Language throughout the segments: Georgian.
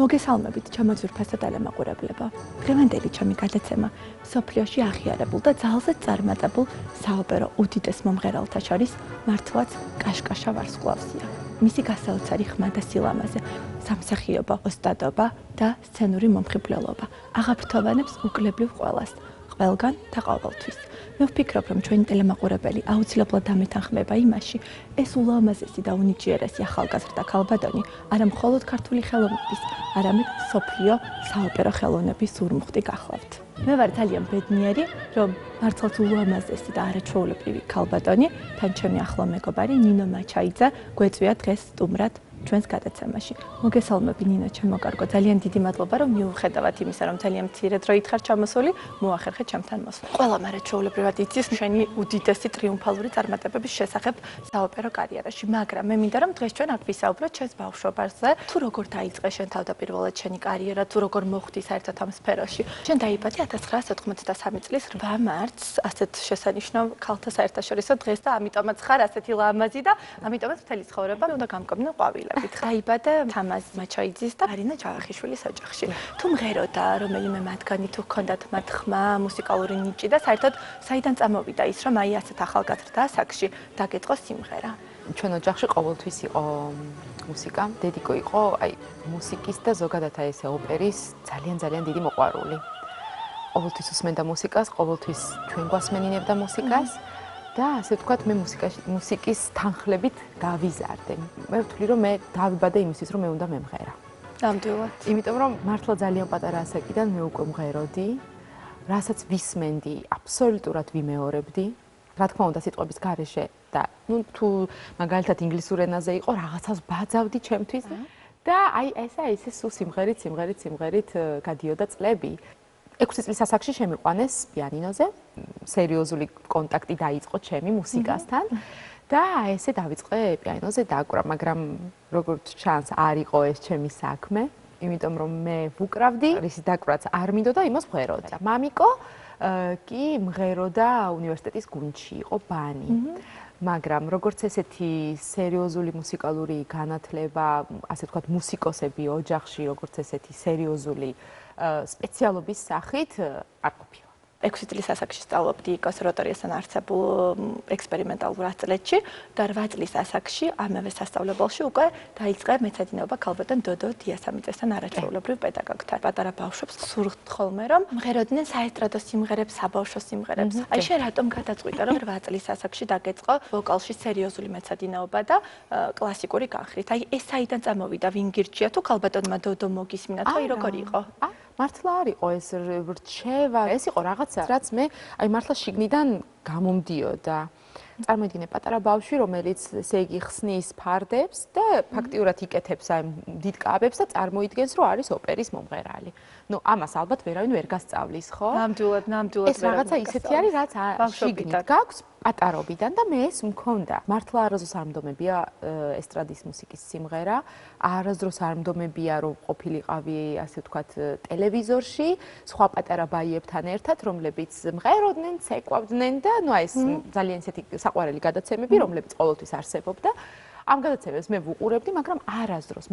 მოგესალმებით, ჩემო ძვირფასო ტელემაყურებლებო. დღევანდელი ჩემი გადაცემა მსოფლიოში აღიარებულ და ძალზედ წარმატებულ საოპერო უდიდეს მომღერალთა შორის მართლაც კაშკაშა ვარსკვლავსია. მისი გასაოცარი ხმა და სილამაზე, სამსახიობო ოსტატობა და სცენური მომხიბვლელობა აღაფრთოვანებს უკლებრივ ყველას, ყველგან და ყოველთვის. მე ვფიქრობ, რომ ჩვენი ტელემაყურებელი აუცილებლად დამეთანხმება იმაში, ეს ულამაზესი და უნიჭიერესი ახალგაზრდა ქალბატონი არა მხოლოდ ქართული ხელოვნების, არამედ მსოფლიო საოპერო ხელოვნების ზურმუხტი გახლავთ. მე ვარ ძალიან ბედნიერი, რომ მართლაც ულამაზესი და არაჩვეულებრივი ქალბატონი, თან ჩემი ახლო მეგობარი ნინო მაჩაიძე გვეწვია დღეს სტუმრად ჩვენს გადაცემაში. მოგესალმები ნინო, ჩემო კარგო, ძალიან დიდი მადლობა, რომ მიუხედავად იმისა, რომ ძალიან მცირე დროით ხარ ჩამოსული, მოახერხე ჩემთან მოსვლა. ყველამ არაჩვეულებრივად იცის შენი უდიდესი ტრიუმფალური წარმატებების შესახებ საოპერო კარიერაში, მაგრამ მე მინდა რომ დღეს ჩვენ აქ ვისაუბროთ ჩვენს ბავშვობაზე, თუ როგორ დაიწყე შენ თავდაპირველად შენი კარიერა, თუ როგორ მოხვდი საერთოდ ამ სფეროში. შენ დაიბადე 1993 წლის 8 მარტს, ასეთ შესანიშნავ ქალთა საერთაშორისო დღეს და ამიტომაც ხარ ასეთი ლამაზი და ამიტომაც მთელი ცხოვრება უნდა გამკობნე ყვავილებით. დაიბადე თამაზ მაჩაიძის და არინა ჯავახიშვილის ოჯახში. თუ მღეროდა რომელიმე მათგანი, თუ ჰქონდათ მათ ხმა, მუსიკალური ნიჭი და საერთოდ საიდან წამოვიდა ის, რომ აი ასეთ ახალგაზრდა ასაკში დაგეწყო სიმღერა? ჩვენ ოჯახში ყოველთვის იყო მუსიკა, დედიკო იყო აი მუსიკის და ზოგადად აი ესე ოპერის ძალიან დიდი მოყვარული. ყოველთვის უსმენდა მუსიკას, ყოველთვის ჩვენ გვასმენინებდა მუსიკას. და ასე ვთქვათ, მე მუსიკის თანხლებით დავიზარდე. მე ვთვლი, რომ მე დავიბადე იმისთვის, რომ მე უნდა მემღერა. ნამდვილად. იმიტომ რომ მართლა ძალიან პატარა ასაკიდან მე უკვე მღეროდი, რასაც ვისმენდი, აბსოლუტურად ვიმეორებდი. რა თქმა უნდა, სიტყვების გარეშე და თუ მაგალითად ინგლისურ ენაზე იყო, რაღაცას ბაძავდი ჩემთვის და აი ესე სულ სიმღერით გადიოდა წლები. 6 წლის ასაკში შემიყვანეს პიანინოზე, სერიოზული კონტაქტი დაიწყო ჩემი მუსიკასთან და ესე დავიწყე პიანინოზე დაკვრა, მაგრამ როგორც ჩანს არ იყო ეს ჩემი საქმე, იმიტომ რომ მე ვუკრავდი, ისი დაკვრაც არ მინდოდა, იმას ვღეროდა. მამიკო კი მღეროდა უნივერსიტეტის გუნდში, იყო ბანი. მაგრამ როგორც ესეთი სერიოზული მუსიკალური განათლება, ასე ვთქვათ, მუსიკოსები ოჯახში, როგორც ესეთი სერიოზული სპეციალობის სახით არ ყოფილა. 6 წლის ასაკში სწავლობდი კონსერვატორიასთან არსებულ ექსპერიმენტალურ ასწლეთში და 8 წლის ასაკში ამავე სასწავლებელში უკვე დაიწყე მეცადინეობა ქალბატონ დოდო დიასამიწესთან არაჩვეულებრივ პედაგოგთან. პატარა ბავშვებს სურთ ხოლმე რომ მღეროდნენ საესტრადო სიმღერებს, საბავშვო სიმღერებს. აი შენ რატომ გადაწყვიტე რომ 8 წლის ასაკში დაგეწყო ვოკალში სერიოზული მეცადინეობა და კლასიკური განხრით? აი ეს საიდან წამოვიდა, ვინ გირჩია თუ ქალბატონმა დოდო მოგისმინა თუ აი როგორ იყო? მართლა არ იყო ეს რჩევა, ეს იყო რაღაცა, რაც მე აი მართლა შიგნიდან გამომდიოდა. წარმოიდგინე პატარა ბავშვი, რომელიც ესე იგი ხსნის ფარდებს და ფაქტიურად იკეთებს აი დიდ კაბებს და წარმოიდგენს, რომ არის ოპერის მომღერალი. ნუ ამას ალბათ ვერავინ ვერ გასწავლის, ხო? ნამდვილად. ეს რაღაცა ისეთი არის, რაც შიგნით გაქვს პატარობიდან და მე ეს მქონდა. მართლა არასდროს არ მდომებია ესტრადის მუსიკის სიმღერა, არასდროს არ მდომებია რომ ყოფილიყავი, ასე ვთქვათ, ტელევიზორში, სხვა პატარა ბაიებთან ერთად, რომლებიც მღეროდნენ, ცეკვავდნენ და ნუ აი ეს ძალიან ისეთი საყვარელი გადაცემები, რომლებიც ყოველთვის არსებობდა. ამ გადაცემებს მე ვუყურებდი, მაგრამ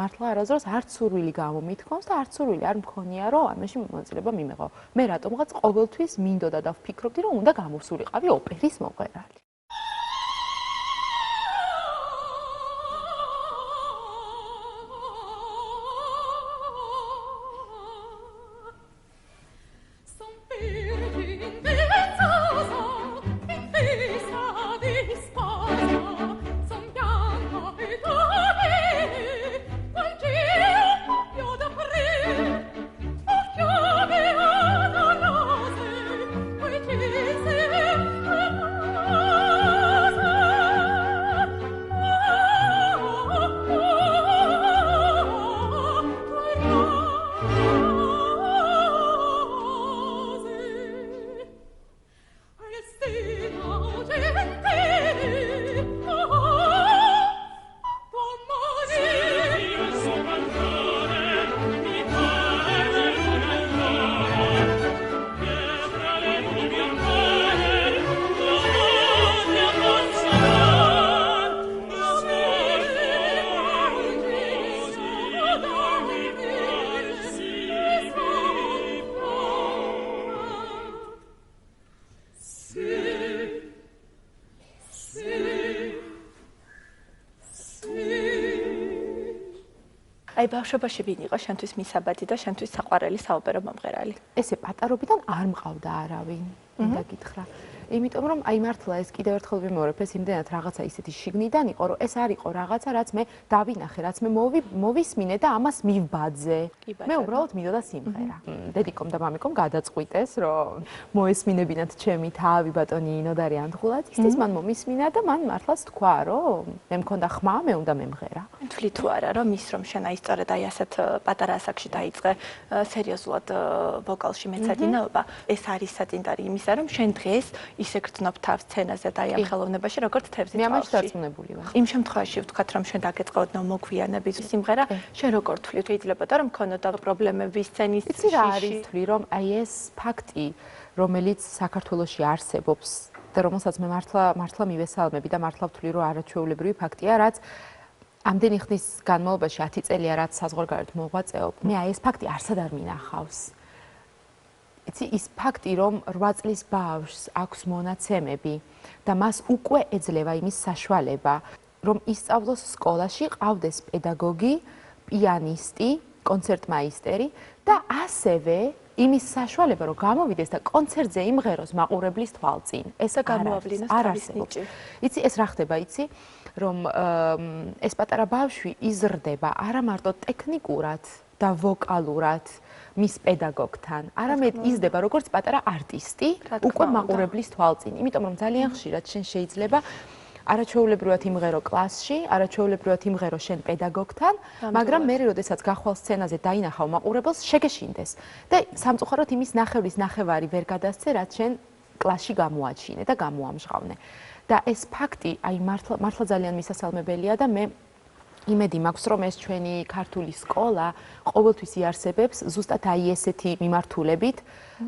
მართლა არასდროს არც სურვილი გამომითქონს და არც სურვილი არ მქონია, რომ ამაში მონაწილეობა მიმეღო. მე რატომღაც ყოველთვის მინდოდა და ვფიქრობდი, რომ უნდა გამოვსულიყავი ოპერის მომღერალი. Oh აი ბავშვობაში ვინ იყო შენთვის მისაბადი და შენთვის საყვარელი საოპერო მომღერალი? ესე პატარობიდან არ მყავდა არავინ, მინდა გითხრა. იმიტომ რომ აი მართლა ეს კიდევ ერთხელ ვიმეორებ, ეს იმდენად რაღაცა ისეთი შიგნიდან იყო, რომ ეს არ იყო რაღაცა, რაც მე დავინახე, რაც მე მოვისმინე და ამას მივბაძე. მე უბრალოდ მინდოდა სიმღერა. დედიკომ და მამიკომ გადაწყვიტეს, რომ მოესმინებინათ ჩემი თავი ბატონი ინოდარი ანდღულად. ისიც მან მომისმინა და მან მართლაც თქვა, რომ მე მქონდა ხმა, მე უნდა მემღერა. თვლი თუ არა, რომ ის რომ შენ აი სწორედ აი ასეთ პატარა ასაკში დაიწყე სერიოზულად ვოკალში მეცადინეობა, ეს არის საწინდარი იმისა, რომ შენ დღეს ისე გრძნობ თავს სცენაზე და აი ამ ხელოვნებაში, როგორც თევზი მე ამაში დარწმუნებული ვარ. იმ შემთხვევაში ვთქვათ, რომ შენ დაგეწყოდნო მოგვიანებით სიმღერა, შენ როგორ თვლი? ითვლებოდა რომ მქონოდა პრობლემები სცენის იცი რა არის თვლი, რომ აი ეს ფაქტი, რომელიც საქართველოში არსებობს და რომელსაც მე მართლა მივესალმები და მართლა ვთვლი, რომ არაჩვეულებრივი ფაქტია, რაც ამდენი ხნის განმავლობაში 10 წელია რაც საზღვარგარეთ მოღვაწეობ, მე აი ეს ფაქტი არსად არ მინახავს. იცი ის ფაქტი, რომ 8 წლის ბავშვს აქვს მონაცემები და მას უკვე ეძლევა იმის საშუალება, რომ ისწავლოს სკოლაში, ყავდეს პედაგოგი, პიანისტი, კონცერტმაისტერი და ასევე იმის საშუალება, რომ გამოვიდეს და კონცერტზე იმღეროს მაყურებლის თვალწინ. ეს გამოავლინოს თავის ნიჭი. იცი ეს რა ხდება, იცი? რომ ეს პატარა ბავშვი იზრდება არა მარტო ტექნიკურად და ვოკალურად მის პედაგოგთან, არამედ იზრდება როგორც პატარა არტისტი, უკვე მაყურებლის თვალწინ. იმიტომ რომ ძალიან ხშირად შენ შეიძლება არაჩვეულებრივად იმღერო კლასში, არაჩვეულებრივად იმღერო შენ პედაგოგთან, მაგრამ მე როდესაც გახვალ სცენაზე დაინახავ მაყურებელს, შეგეშინდეს. და სამწუხაროდ იმის ნახევრის ნახევარი ვერ გადასცე, რაც შენ კლასში გამოაჩინე და გამოამჟღავნე. და ეს ფაქტი, აი მართლა ძალიან მისასალმებელია და მე იმედი მაქვს, რომ ეს ჩვენი ქართული სკოლა ყოველთვის იარსებებს ზუსტად აი ესეთი მიმართულებით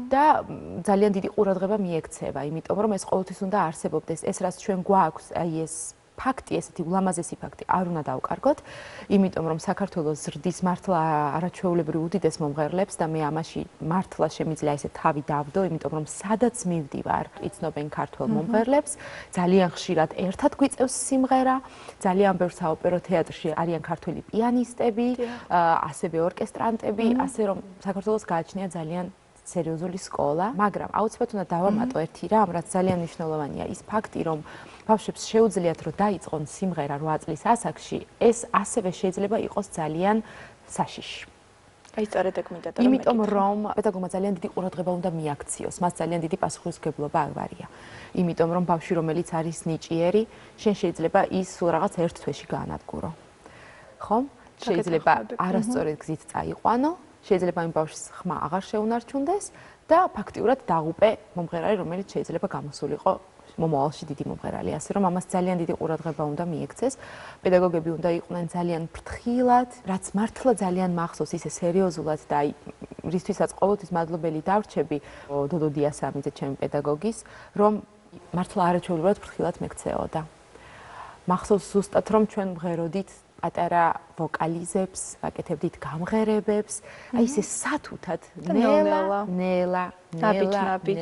და ძალიან დიდი ყურადღება მიექცევა, იმიტომ რომ ეს ყოველთვის უნდა არსებობდეს. ეს რაც ჩვენ გვაქვს, აი ეს ფაქტი, ესეთი ულამაზესი ფაქტი არ უნდა დავკარგოთ, იმიტომ რომ საქართველოს ზრდის მართლა არაჩვეულებრივ უდიდეს მომღერლებს და მე ამაში მართლა შემიძლია ესე თავი დავდო, იმიტომ რომ სადაც მივდივარ, იცნობენ ქართველ მომღერლებს, ძალიან ხშირად ერთად გვიწევს სიმღერა, ძალიან ბევრ საოპერო თეატრში არიან ქართველი პიანისტები, ასევე ორკესტრანტები, ასე რომ საქართველოს გააჩნია ძალიან სერიოზული სკოლა, მაგრამ აუცილებლად უნდა დავამატო ერთი რამ, რაც ძალიან მნიშვნელოვანია, ის ფაქტი, რომ ბავშვებს შეუძლიათ რომ დაიწყონ სიმღერა 8 წლის ასაკში, ეს ასევე შეიძლება იყოს ძალიან საშიში. აი სწორედ ეგ მინდა და იმიტომ რომ პედაგოგმა ძალიან დიდი ყურადღება უნდა მიაქციოს, მას ძალიან დიდი პასუხისმგებლობა აღარია. იმიტომ რომ ბავშვი რომელიც არის ნიჭიერი, შენ შეიძლება ის სულ რაღაც ერთ თვეში გაანადგურო. ხომ? შეიძლება არასწორად გზით წაიყვანო, შეიძლება იმ ბავშვს ხმა აღარ შეუნარჩუნდეს და ფაქტიურად დაღუპე მომღერალი, რომელიც შეიძლება გამოსულიყო მომავალში დიდი მომღერალი, ასე რომ ამას ძალიან დიდი ყურადღება უნდა მიექცეს. პედაგოგები უნდა იყვნენ ძალიან ფრთხილად, რაც მართლა ძალიან მახსოვს ისე სერიოზულად და აი რისთვისაც ყოველთვის მადლობელი დავრჩები დოდო დიასამიძე ჩემი პედაგოგის, რომ მართლა არაჩვეულებრივად ფრთხილად მეკცეოდა. მახსოვს ზუსტად რომ ჩვენ მღეროდით პატარა ვოკალიზებს, ვაკეთებდით გამღერებებს, აი ესე სათუთად ნელა, ნაბიჯ.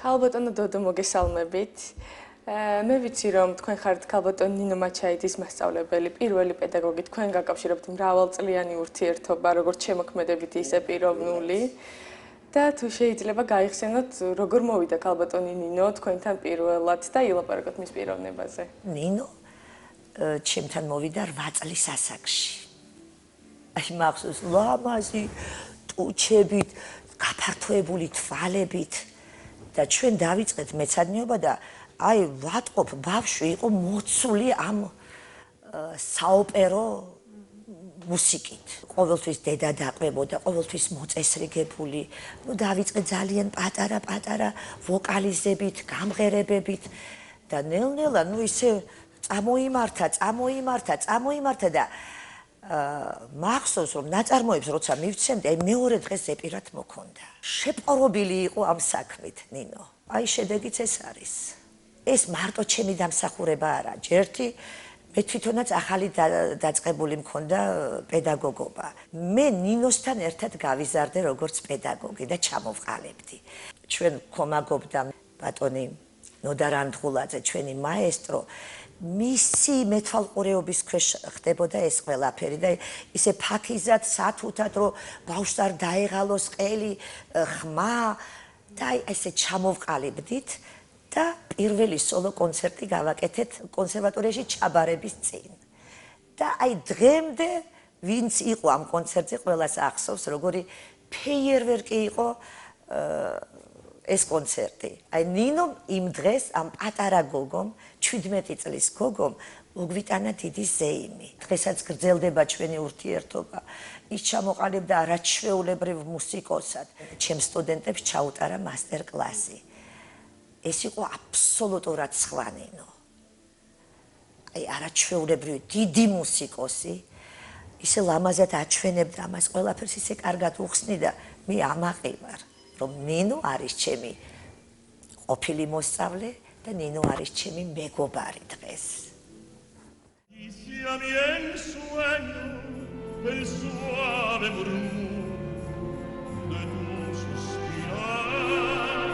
ქალბატონო დოდო მოგესალმებით. მე ვიცი რომ თქვენ ხართ ქალბატონ ნინო მაჩაიძის მასწავლებელი, პირველი პედაგოგი, თქვენ გაკავშირებთ მრავალწლიანი ურთიერთობა, როგორც შემოქმედებითი, ისე პიროვნული. და თუ შეიძლება გაიხსენოთ, როგორ მოვიდა ქალბატონი ნინო თქვენთან პირველად და ილაპარაკოთ მის პიროვნებაზე. ნინო ჩემთან მოვიდა 8 წლის ასაკში. აი მახსოვს ლამაზი ტუჩებით, გაფართოებული თვალებით და ჩვენ დავიწყეთ მეცადინეობა და აი ვატყობ ბავშვი იყო მოცული ამ საოპერო მუსიკით. ყოველთვის დედა დაყვებოდა, ყოველთვის მოწესრიგებული. ნუ დავიწყე ძალიან პატარა ვოკალიზებით, გამღერებებით და ნელ-ნელა ნუ ისე წამოიმართა და მახსოვს რომ ნაწარმოებს როცა მივცემდი, აი მეორე დღეს ზეპირად მოქონდა. შეპყრობილი იყო ამ საქმით ნინო. აი შედეგიც ეს არის. ეს მარტო ჩემი დამსახურება არა, ჯერთი მე თვითონაც ახალი დაწყებული მქონდა პედაგოგობა. მე ნინოსთან ერთად გავიზარდე როგორც პედაგოგი და ჩამოვყალიბდი. ჩვენ ქომაგობდა ბატონი ნოდა რანდგულაძე, ჩვენი მაესტრო, მისი მეთვალყურეობის ქვეშ ხდებოდა ეს ყველაფერი და ისე ფაქიზად, სათუთად, რომ ბავშვს არ დაეღალოს ყელი, ხმა და ესე ჩამოვყალიბდით და პირველი სოლო კონცერტი გავაკეთეთ კონსერვატორიაში ჩაბარების წინ. და დღემდე ვინც იყო ამ კონცერტზე, ყველას ახსოვს, როგორი ფეიერვერკი იყო ეს კონცერტი. ნინომ იმ დღეს ამ პატარა გოგომ, 17 წლის გოგომ მოგვიტანა დიდი ზეიმი. დღესაც გრძელდება ჩვენი ურთიერთობა. ის ჩამოყალიბდა არაჩვეულებრივ მუსიკოსად. ჩემ სტუდენტებს ჩაუტარა მასტერ კლასი. ეს იყო აბსოლუტურად სხვა ნინო. არაჩვეულებრივი დიდი მუსიკოსი. ისე ლამაზად აჩვენებდა ამას ყველაფერს, ისე კარგად უხსნიდა, მე ამაყი ვარ, რომ ნინო არის ჩემი ყოფილი მოსწავლე და ნინო არის ჩემი მეგობარი დღეს. El suave murmullo de tu suspirar,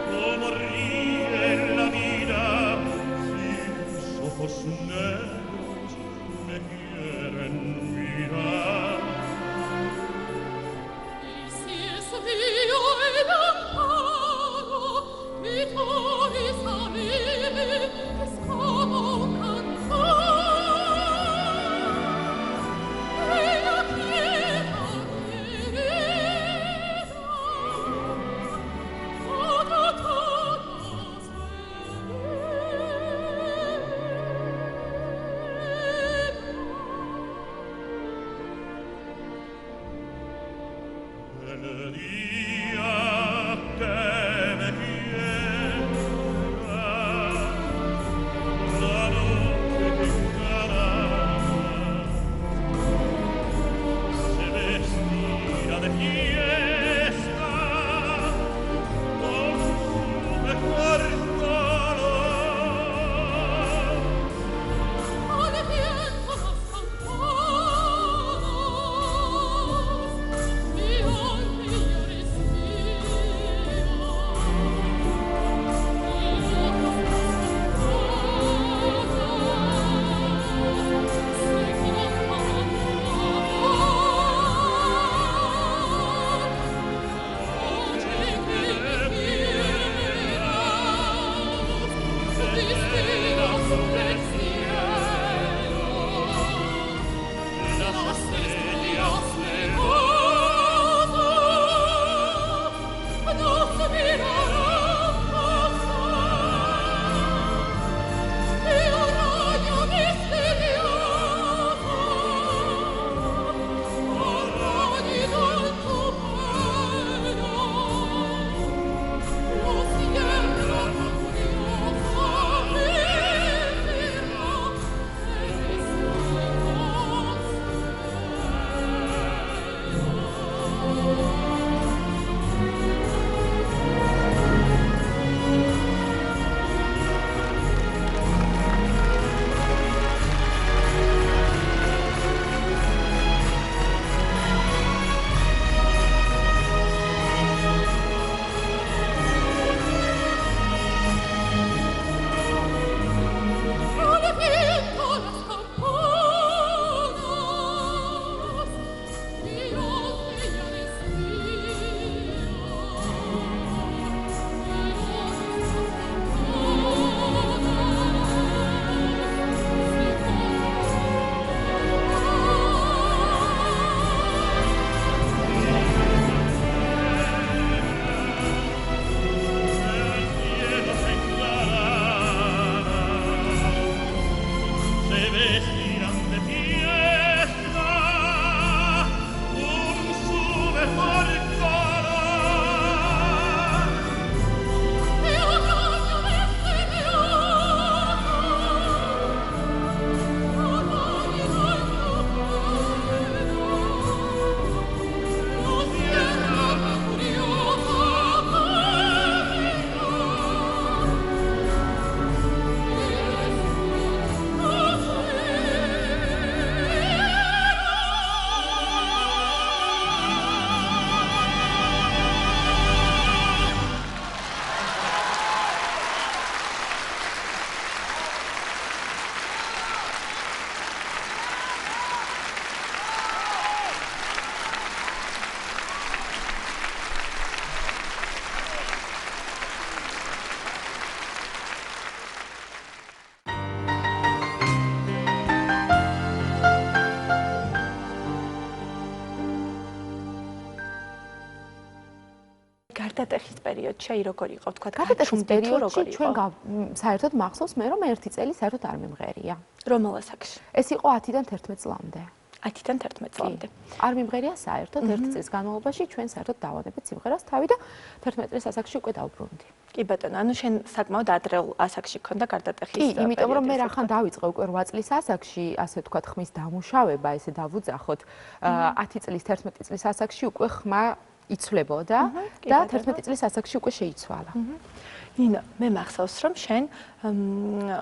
como ríe la vida si tus ojos negros me quieren mirar. Y si es mío el amparo, mi toris a mí es como un cantar. გადატეხის პერიოდში აი როგორ იყო თქვა გადატეხის პერიოდში ჩვენ საერთოდ მახსოვს მე რომ 1 წელი საერთოდ არ მიმღერია. რომელ ასაკში? ეს იყო 10-დან 11 წლამდე. 10-დან 11 წლამდე. არ მიმღერია საერთოდ 1 წლის განმავლობაში ჩვენ საერთოდ დავანებეთ სიმღერას თავი და 11 წლის ასაკში უკვე დავბრუნდი. კი ბატონო, ანუ შენ საკმაოდ ადრეულ ასაკში ქონდა გადატეხის პერიოდი. კი, იმიტომ რომ მე რახან დავიწყე უკვე 8 წლის ასაკში, ასე ვთქვათ, ხმის დამუშავება, ესე დავუძახოთ, 10 წლის 11 წლის ასაკში უკვე ხმა იცვლებოდა და 11 წლის ასაკში უკვე შეიცვალა. ნინო, მე მახსოვს რომ შენ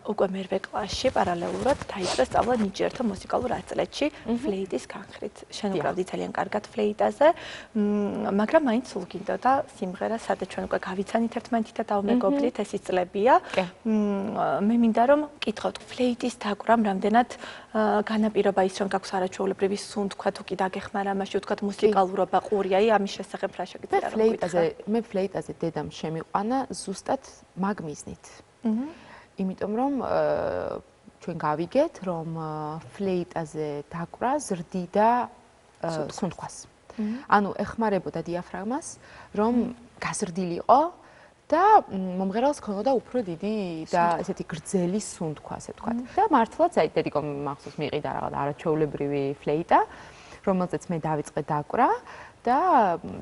უკვე მერვე კლასში პარალელურად დაიწყე სწავლა ნიჭიერთა მუსიკალურ ათწლედში ფლეიტის განხრით. შენ უკრავდი ძალიან კარგად ფლეიტაზე, მაგრამ მაინც სულ გინდოდა სიმღერა, სადაც ჩვენ უკვე გავიცანით ერთმანეთი და დავმეგობრდით, ეს ის წლებია. მე მინდა რომ მკითხოთ, ფლეიტის დაკვრამ რამდენად განაპირობა ის რომ გაქვს არაჩვეულებრივი სუნთქვა თუ კი დაგეხმარა ამაში, ვთქვათ მუსიკალურობა ყურია, ამის შესახებ რა შეგიძლია რომ გითხრა? მე ფლეიტაზე დედამ შემიყვანა ზუსტად მაგ მიზნით. იმიტომ რომ ჩვენ გავიგეთ რომ ფლეიტაზე დაკვრა ზრდიდა სუნთქვას. ანუ ეხმარებოდა დიაფრაგმას რომ გაზრდილიყო და მომღერალს ქონოდა უფრო დიდი და ესეთი გრძელი სუნთქვა, ასე ვთქვათ. და მართლაც აი დედიკომ მახსოვს მიყიდა რაღაც არაჩვეულებრივი ფლეიტა, რომელზეც მე დავიწყე დაკვრა და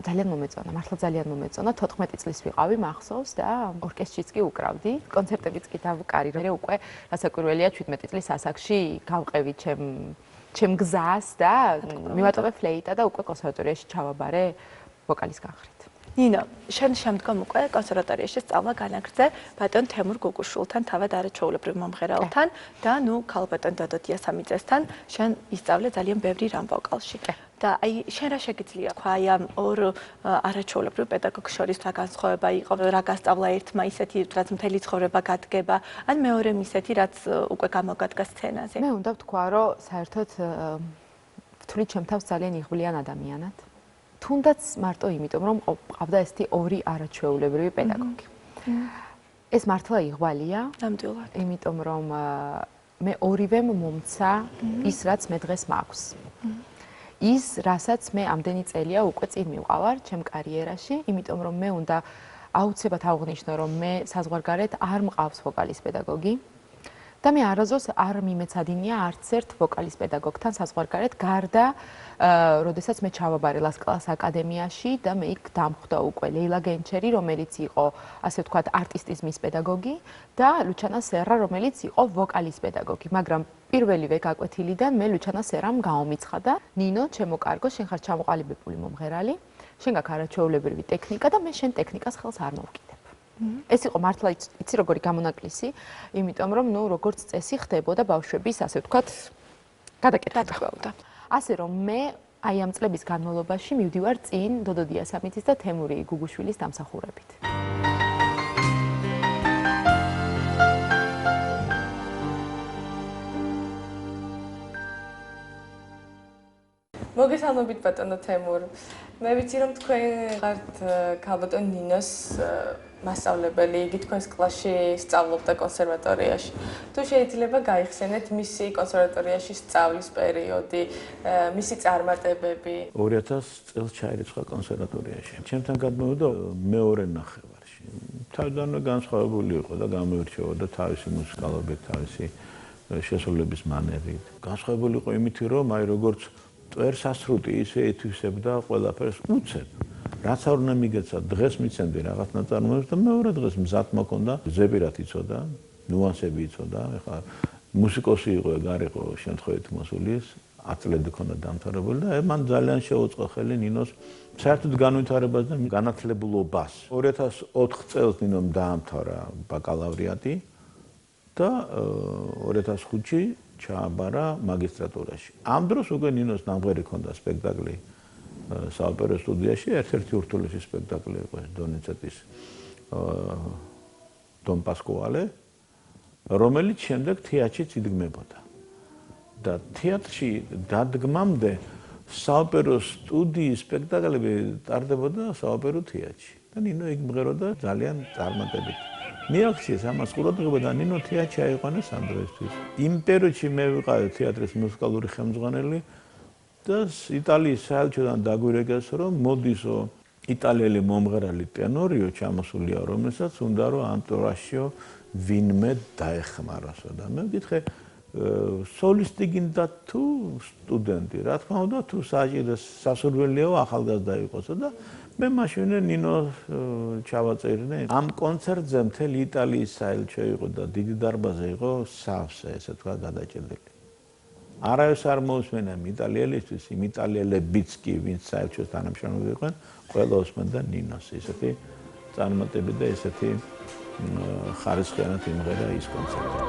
ძალიან მომეწონა, მართლა ძალიან მომეწონა. 14 წლის ვიყავი, მახსოვს და ორკესტრშიც კი უკრავდი. კონცერტებიც კი დავუკარი, მე უკვე რასაკვირველია 17 წლის ასაკში გავყევი ჩემ გზას და მივატოვე ფლეიტა და უკვე კონსერვატორიაში ჩავაბარე ვოკალის განხრით. ნინო, შენ შემდგომ უკვე კონსერვატორიაში სწავლა განაგრძე ბატონ თემურ გუგუშვილთან, თავად არაჩვეულებრივ მომღერალთან და ნუ ქალბატონ დოდო დიასამიწესთან შენ ისწავლე ძალიან ბევრი რამ ვოკალში. და აი შენ რა შეგიძლია თქვა აი ამ ორ არაჩვეულებრივ პედაგოგს შორის რა განსხვავება იყო, რა გასწავლა ერთმა ისეთი, რაც მთელი ცხოვრება გადგება, ან მეორემ ისეთი, რაც უკვე გამოგადგა სცენაზე? მე უნდა ვთქვა, რომ საერთოდ ვთვლი ჩემ თავს ძალიან იღბლიან ადამიანად. თუნდაც მარტო იმიტომ, რომ ყავდა ესეთი ორი არაჩვეულებრივი პედაგოგი. ეს მართლა იღბალია. ნამდვილად. იმიტომ რომ მე ორივემ მომცა ის, რაც მე დღეს მაქვს. ის, რასაც მე ამდენი წელია უკვე წინ მივყავარ ჩემ კარიერაში, იმიტომ რომ მე უნდა აუცილებლად აღვნიშნო, რომ მე საზღვარგარეთ არ მყავს ვოკალის პედაგოგი. და მე არასდროს არ მიმეცადინია არც ერთ ვოკალის პედაგოგთან საზღვარგარეთ, გარდა როდესაც მე ჩავაბარე ლასკლას აკადემიაში და მე იქ დამხვდა უკვე ლეილა გენჩერი, რომელიც იყო, ასე ვთქვათ, არტისტიზმის პედაგოგი და ლუჩანა სერა, რომელიც იყო ვოკალის პედაგოგი, მაგრამ პირველივე გაკვეთილიდან მე ლუჩანა სერამ გაომიცხადა, ნინო, ჩემო კარგო, შენ ხარ ჩამოყალიბებული მომღერალი, შენ გაქვს არაჩვეულებრივი ტექნიკა და მე შენ ტექნიკას ხელს არ მოვკიდებ. ეს იყო მართლა იცი როგორი გამონაკლისი, იმიტომ რომ ნუ როგორც წესი ხდებოდა ბავშვების, ასე ვთქვათ, გადაკეთება. ასე რომ მე აი ამ წლების განმავლობაში მივდივარ წინ დოდო დიასამიწის და თემური გუგუშვილის დამსახურებით. მოგესალმებით ბატონო თემურ. მე ვიცი რომ თქვენ ხართ ქალბატონ ნინოს მასწავლებელი, იგი თქვენს კლასში სწავლობდა კონსერვატორიაში. თუ შეიძლება გაიხსენეთ მისი კონსერვატორიაში სწავლის პერიოდი, მისი წარმატებები. 2000 წელს ჩაირიცხა კონსერვატორიაში. ჩემთან გადმოვიდა მეორე ნახევარში. თავიდანვე განსხვავებული იყო და გამოირჩეოდა თავისი მუსიკალობით, თავისი შესრულების მანერით. განსხვავებული იყო იმით, რომ აი როგორც ტვერს ასრუტი ისე ითვისებდა ყველაფერს უცებ. რაც არ უნდა მიგეცა, დღეს მიცემდი რაღაც ნაწარმოებს და მეორე დღეს მზად მქონდა, ზეპირად იცოდა, ნუანსები იცოდა, ეხლა მუსიკოსი იყო, ეგ არ იყო შემთხვევით მოსულის, 10 წლები ქონდა დამთავრებული და მან ძალიან შეუწყო ხელი ნინოს საერთოდ განვითარებას და განათლებულობას. 2004 წელს ნინომ დაამთავრა ბაკალავრიატი და 2005-ში ჩააბარა მაგისტრატურაში. ამ დროს უკვე ნინოს ნამღერი ქონდა სპექტაკლი საოპერო სტუდიაში, ერთ-ერთი ურთულესი სპექტაკლი იყო დონიცეტის დონ პასკუალე, რომელიც შემდეგ თეატრშიც იდგმებოდა. და თეატრში დადგმამდე საოპერო სტუდიის სპექტაკლები ტარდებოდა საოპერო თეატრში. და ნინო იქ მღეროდა ძალიან წარმატებით. მიაქციეს ამას ყურადღება და ნინო თეატრში აიყვანეს ამ დროისთვის. იმ პერიოდში მე ვიყავი თეატრის მუსიკალური ხელმძღვანელი და იტალიის საელჩოდან დაგვირეკეს, რომ მოდისო იტალიელი მომღერალი ტენორიო ჩამოსულია, რომელსაც უნდა რომ ანტურაჟიო ვინმე დაეხმაროსო და მე ვკითხე სოლისტი გინდა თუ სტუდენტი, რა თქმა უნდა თუ სასურველიაო ახალგაზრდა იყოსო და მე მაშინ ნინო ჩავაწერინე. ამ კონცერტზე მთელი იტალიის საელჩო იყო და დიდი დარბაზი იყო სავსე, ესე თქვა გადაჭედილი. არავის არ მოусმენა იტალიელისთვის, იმ იტალიელებიც კი, ვინც საელჩოს თანამშრომლები იყვნენ, ყველა უსმენდა ნინოს. ესეთი წარმატებით და ესეთი ხარისხიანად იმღერა ის კონცერტი.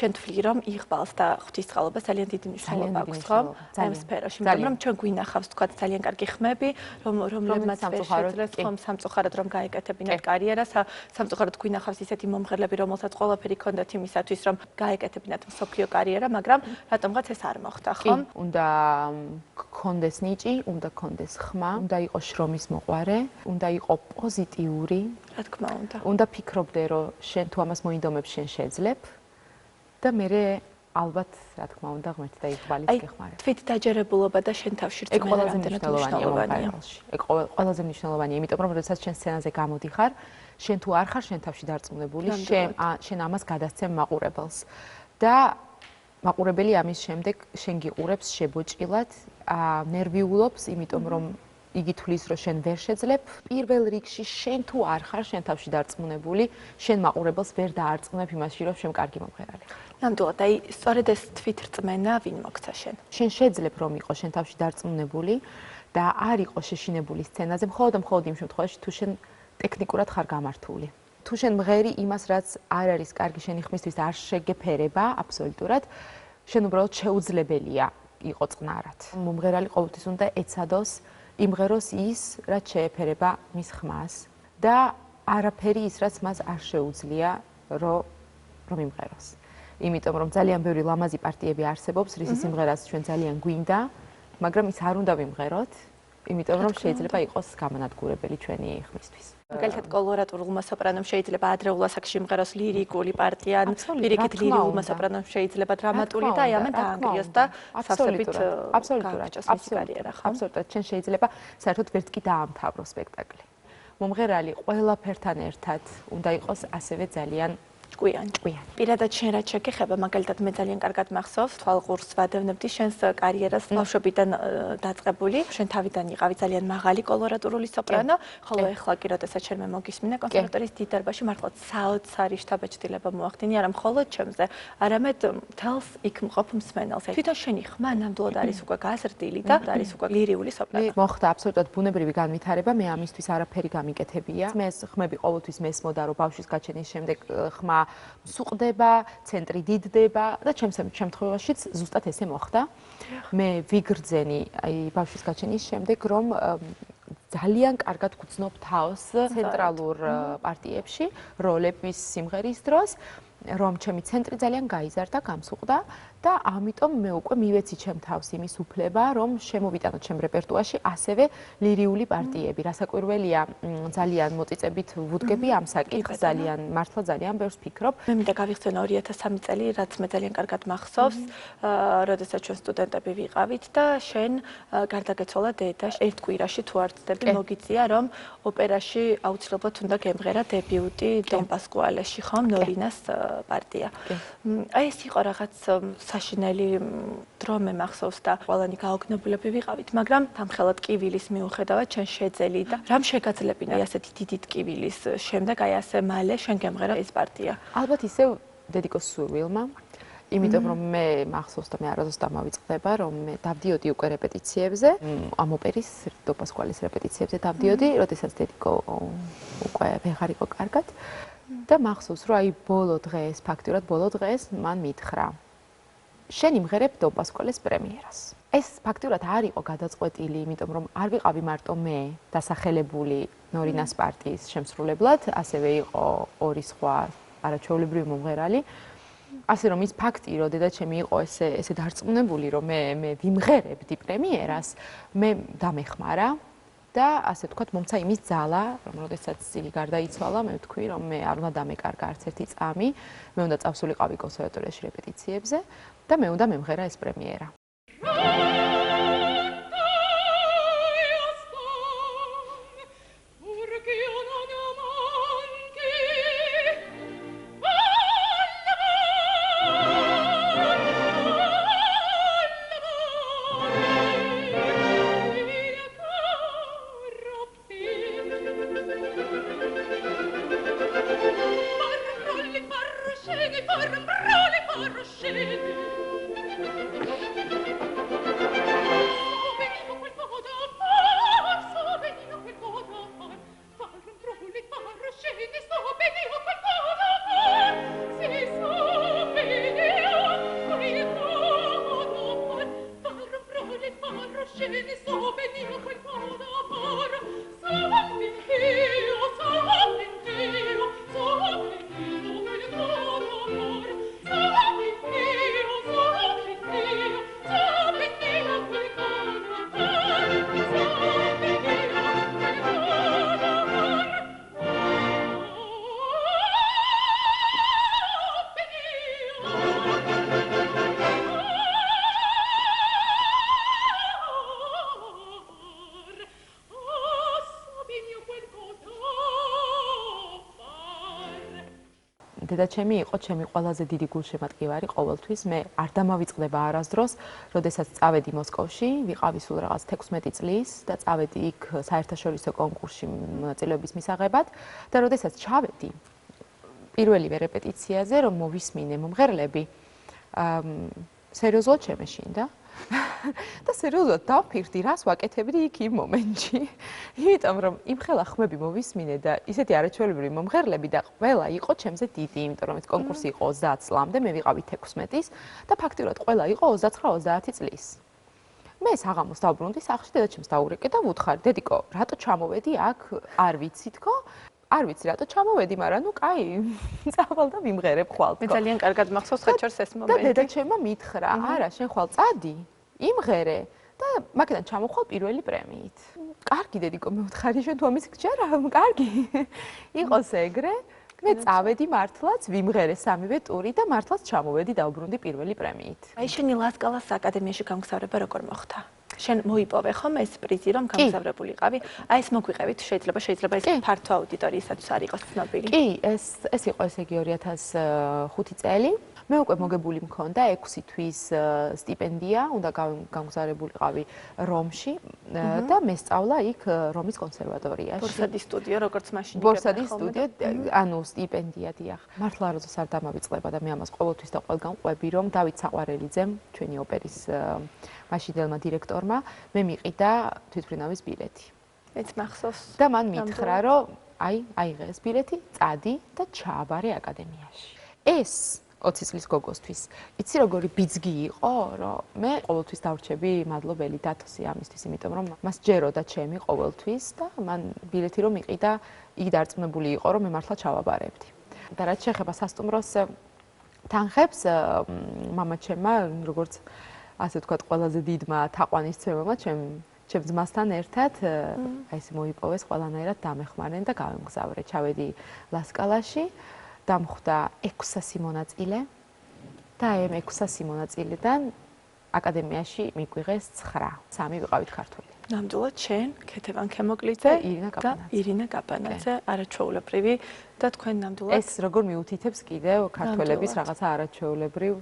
შენ თვლი რომ იღბალს და ღვთისწყალობა ძალიან დიდი მნიშვნელობა აქვს ხო? ამ სფეროში, იმიტომ რომ ჩვენ გვინახავს თქვა ძალიან კარგი ხმები, რომლებმაც შეძლეს ხომ სამწუხაროდ რომ გაეკეთებინათ კარიერას, სამწუხაროდ გვინახავს ისეთი მომღერლები, რომელსაც ყველაფერი ჰქონდათ იმისათვის, რომ გაეკეთებინათ მსოფლიო კარიერა, მაგრამ რატომღაც ეს არ მოხდა, ხო? უნდა გქონდეს ნიჭი, უნდა გქონდეს ხმა, უნდა იყოს შრომის მოყვარე, უნდა იყო პოზიტიური, რა თქმა უნდა. უნდა ფიქრობდე, რომ შენ თუ ამას მოინდომებს, შენ შეძლებ. და მე ალბათ რა თქმა უნდა ღმერთი და იღბალიც გეხმარება. თვით დაჯერებულობა და შენ თავში რწმენა მნიშვნელოვანია. ეგ ყველაზე მნიშვნელოვანია, იმიტომ რომ როდესაც შენ სცენაზე გამოდიხარ, შენ თუ არ ხარ შენ თავში დარწმუნებული, შენ ამას გადასცემ მაყურებელს. და მაყურებელი ამის შემდეგ შენ გიყურებს შებოჭილად, ნერვიულობს, იმიტომ რომ იგი თulis რომ შენ ვერ შეძლებ. პირველ რიგში შენ თუ არ ხარ შენ თავში დარწმუნებული, შენ მაყურებელს ვერ დაარწმუნებ იმაში, რომ შენ კარგი მომღერალი ხარ. ნამდვილად, აი, სწორედ ეს თვითრწმენა ვინ მოგცა შენ? შენ შეძლებ რომ იყოს შენ თავში დარწმუნებული და არ იყოს შეშინებული სცენაზე, მხოლოდ იმ შემთხვევაში თუ შენ ტექნიკურად ხარ გამართული. თუ შენ მღერი იმას, რაც არ არის კარგი შენი ხმისთვის არ შეგეფერება აბსოლუტურად, შენ უბრალოდ შეუძლებელია იყო წყნარად. მომღერალი ყოველთვის უნდა ეცადოს იმღეროს ის, რაც შეეფერება მის ხმას და არაფერი ის, რაც მას არ შეუძლია, რომ იმღეროს. იმიტომ რომ ძალიან ბევრი ლამაზი პარტიები არსებობს, რის სიმღერას ჩვენ ძალიან გვინდა, მაგრამ ის არ უნდა ვიმღეროთ, იმიტომ რომ შეიძლება იყოს გამანადგურებელი ჩვენი ხმისთვის. მაგალითად კოლორატურულმა სოპრანომ შეიძლება ადრეულ ასაკში იმღეროს ლირიკული პარტია, პირიქით ლირიკულმა სოპრანომ შეიძლება დრამატული და აი ამან დაანგრიოს და სასწრაფით აბსოლუტურად ჩვენ შეიძლება საერთოდ ვერც კი დაამთავროს სპექტაკლი. მომღერალი ყველაფერთან ერთად უნდა იყოს ასევე ძალიან ჭკვიანი. პირადად შენ რაც შეგეხება, მაგალითად მე ძალიან კარგად მახსოვს, თვალყურს ვადევნებდი შენს კარიერას ბავშვობიდან დაწყებული. შენ თავიდან იყავი ძალიან მაღალი კოლორატურული სოპრანო, ხოლო ეხლა კი როდესაც შენ მოგისმინე კონსერვატორიის დიდ დარბაზში მართლაც საოცარი შთაბეჭდილება მოახდინე, არა მხოლოდ ჩემზე, არამედ მთელს იქ მყოფ მსმენელს. თვითონ შენი ხმა ნამდვილად არის უკვე გაზრდილი და არის უკვე ლირიული სოპრანო. მოხდა აბსოლუტურად ბუნებრივი განვითარება, მე ამისთვის არაფერი გამიკეთებია. მე ხმები ყოველთვის მესმოდა, რომ ბავშვის გაჩენის შემდეგ ხმა სუყდება, ცენტრი დიდდება და ჩემს შემთხვევაშიც ზუსტად ესე მოხდა. მე ვიგრძენი აი ბავშვის გაჩენის შემდეგ, რომ ძალიან კარგად გვცნობ თავს ცენტრალურ პარტიებში, როლების სიმღერის დროს, რომ ჩემი ცენტრი ძალიან გაიზარდა, გამსუყდა და ამიტომ მე უკვე მივეცი ჩემ თავს იმის უფლება, რომ შემოვიტანო ჩემ რეპერტუარში ასევე ლირიული პარტიები. რასაკვირველია, ძალიან მოწიწებით ვუდგები ამ საკითხს, მართლა ძალიან ბევრს ფიქრობ. მე მინდა გავიხსენო 2003 წელი, რაც მე ძალიან კარგად მახსოვს, როდესაც ჩვენ სტუდენტები ვიყავით და შენ გარდაგეცვალა დედა, ერთ კვირაში თუ არ ვცდები, მოგიწია, რომ ოპერაში აუცილებლად უნდა გემღერა დებიუტი დონ პასკუალეში, ხომ, ნორინას პარტია. აი ეს იყო რაღაც საშინელი დრო მე მახსოვს და ყველანი გაოგნებულები ვიყავით, მაგრამ თამხელად ტკივილის მიუხედავად ჩვენ შეძელი და რამ შეგაძლებინა ასეთი დიდი ტკივილის შემდეგ აი ასე მალე შენ გემღერა ეს პარტია. ალბათ ისევ დედიკოს სურვილმა, იმიტომ რომ მე მახსოვს და მე არასდროს დამავიწყდება, რომ მე დავდიოდი უკვე რეპეტიციებზე, ამ ოპერის დონ პასკუალის რეპეტიციებზე დავდიოდი, როდესაც დედიკო უკვე ვეღარ იყო კარგად და მახსოვს, რომ აი ბოლო დღეს მან მითხრა შენ იმღერებ დონ პასკუალეს პრემიერას. ეს ფაქტურად არ იყო გადაწყვეტილი, იმიტომ რომ არ ვიყავი მარტო მე დასახელებული ნორინას პარტიის შემსრულებლად, ასევე იყო ორი სხვა არაჩვეულებრივი მომღერალი. ასე რომ ის ფაქტი, რომ დედაჩემი იყო ესე დარწმუნებული, რომ მე ვიმღერებდი პრემიერას, მე დამეხმარა და ასე ვთქვათ, მომცა იმის ძალა, რომ როდესაც იგი გარდაიცვალა, მე ვთქვი, რომ მე არ უნდა დამეკარგა არც ერთი წამი, მე უნდა წავსულიყავი კონსერვატორიაში რეპეტიციებზე და მე უნდა მემღერა ეს პრემიერა. დედაჩემი იყო ჩემი ყველაზე დიდი გულშემატკივარი ყოველთვის. მე არ დამავიწყდება არასდროს, როდესაც წავედი მოსკოვში, ვიყავი სულ რაღაც 16 წლის და წავედი იქ საერთაშორისო კონკურსში მონაწილეობის მისაღებად და როდესაც ჩავედი პირველივე რეპეტიციაზე, რომ მოვისმინე მომღერლები, სერიოზულად შემეშინდა. და სერიოზულად დავფიქრდი, რას ვაკეთებდი იქ იმ მომენტში. იმიტომ რომ იმ ხელა ხმები მოვისმინე და ისეთი არაჩვეულებრივი მომღერლები და ყველა იყო ჩემზე დიდი, იმიტომ რომ ეს კონკურსი იყო 30 წლამდე, მე ვიყავი 16-ის და ფაქტიურად ყველა იყო 29-30 წლის. მე საღამოს დავბრუნდი სახლში, დედაჩემს დაურეკე და ვუთხარი, დედიკო, რატო ჩამოვედი აქ, არ ვიცი თქო. არ ვიცი რატო ჩამოვედი, მაგრამ ნუ კაი, წავალ და მიმღერებ ხვალ. მე ძალიან კარგად მახსოვს ხაჩორს ეს მომენტი. და დედაჩემმა მითხრა, არა, შენ ხვალ წადი, იმღერე და მაგიდან ჩამოხვალ პირველი პრემიით. კარგი დედიკო, მე ვთხარი, შენ თუ ამის გჯერა, კარგი. იყოს ეგრე. მე წავედი მართლაც, ვიმღერე სამივე ტური და მართლაც ჩამოვედი და ვბრუნდი პირველი პრემიით. აი შენი ლასკალას აკადემიაში გამგზავრება როგორ მოხდა? შენ მოიპოვე ხომ ეს პრიზი რომ გამგზავრებულიყავი? აი ეს მოგვიყევით, შეიძლება ეს ფართო აუდიტორიისათვის არ იყოს ცნობილი. კი, ეს იყო ესე იგი 2005 წელი. მე უკვე მოგებული მქონდა 6 თვის სტიპენდია, უნდა გამგზავრებულიყავი რომში და მესწავლა იქ რომის კონსერვატორიაში. ბორსადის სტუდიო, როგორც მაშინ იყო. ბორსადის სტუდიო, ანუ სტიპენდია დიახ. მართლა როდესაც არ დამავიწყდება და მე ამას ყოველთვის და ყველგან ყვები, რომ დავით საყვარელიძემ, ჩვენი ოპერის მაშინდელმა დირექტორმა, მე მიყიდა თვითმფრინავის ბილეთი. მეც მახსოვს. და მან მითხრა, რომ აიღე ეს ბილეთი, წადი და ჩააბარე აკადემიაში. ეს 20 წლის გოგოსთვის. იცი როგორი ბიძგი იყო, რომ მე ყოველთვის დავრჩები მადლობელი დათოსი ამისთვის, იმიტომ რომ მას ჯეროდა ჩემი ყოველთვის და მან ბილეთი რომ მიყიდა, იგი დარწმუნებული იყო, რომ მე მართლა ჩავაბარებდი. და რაც შეეხება სასტუმროს თანხებს, მამაჩემმა, როგორც ასე ვთქვათ, ყველაზე დიდმა თაყვანისცემელმა ჩემ ძმასთან ერთად აი ეს მოიპოვეს ყველანაირად დამეხმარნენ და გავემგზავრე. ჩავედი ლასკალაში. დამხვდა 600 მონაწილე და ამ 600 მონაწილედან აკადემიაში მიგვიღეს 9. 3 ვიყავით ქართველი. ნამდვილად შენ, ქეთევან ქემოკლიძე და ირინა გაბანაძე, არაჩვეულებრივი და თქვენ ნამდვილად ეს როგორ მიუთითებს კიდევ ქართველების რაღაცა არაჩვეულებრივ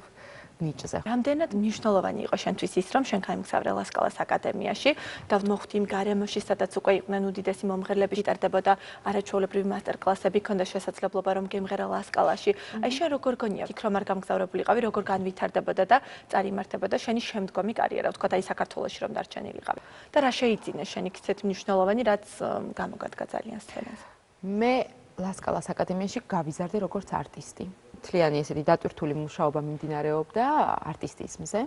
ნიჭზე. რამდენად მნიშვნელოვანი იყო შენთვის ის, რომ შენ გამგზავრე ლასკალას აკადემიაში და მოხვდი იმ გარემოში, სადაც უკვე იყვნენ უდიდესი მომღერლები, იტარდებოდა არაჩვეულებრივი მასტერკლასები, ქონდა შესაძლებლობა რომ გემღერა ლასკალაში. აი შენ როგორ გონია, იქ რომ არ გამგზავრებულიყავი, როგორ განვითარდებოდა და წარიმართებოდა შენი შემდგომი კარიერა, ვთქვათ, აი საქართველოში რომ დარჩენილიყავი. და რა შეიძინე შენ იქ ისეთ მნიშვნელოვანი, რაც გამოგადგა ძალიან სცენაზე. მე ლასკალას აკადემიაში გავიზარდე როგორც არტისტი. მთლიანი ესეთი დატვირთული მუშაობა მიმდინარეობდა არტისტიზმზე,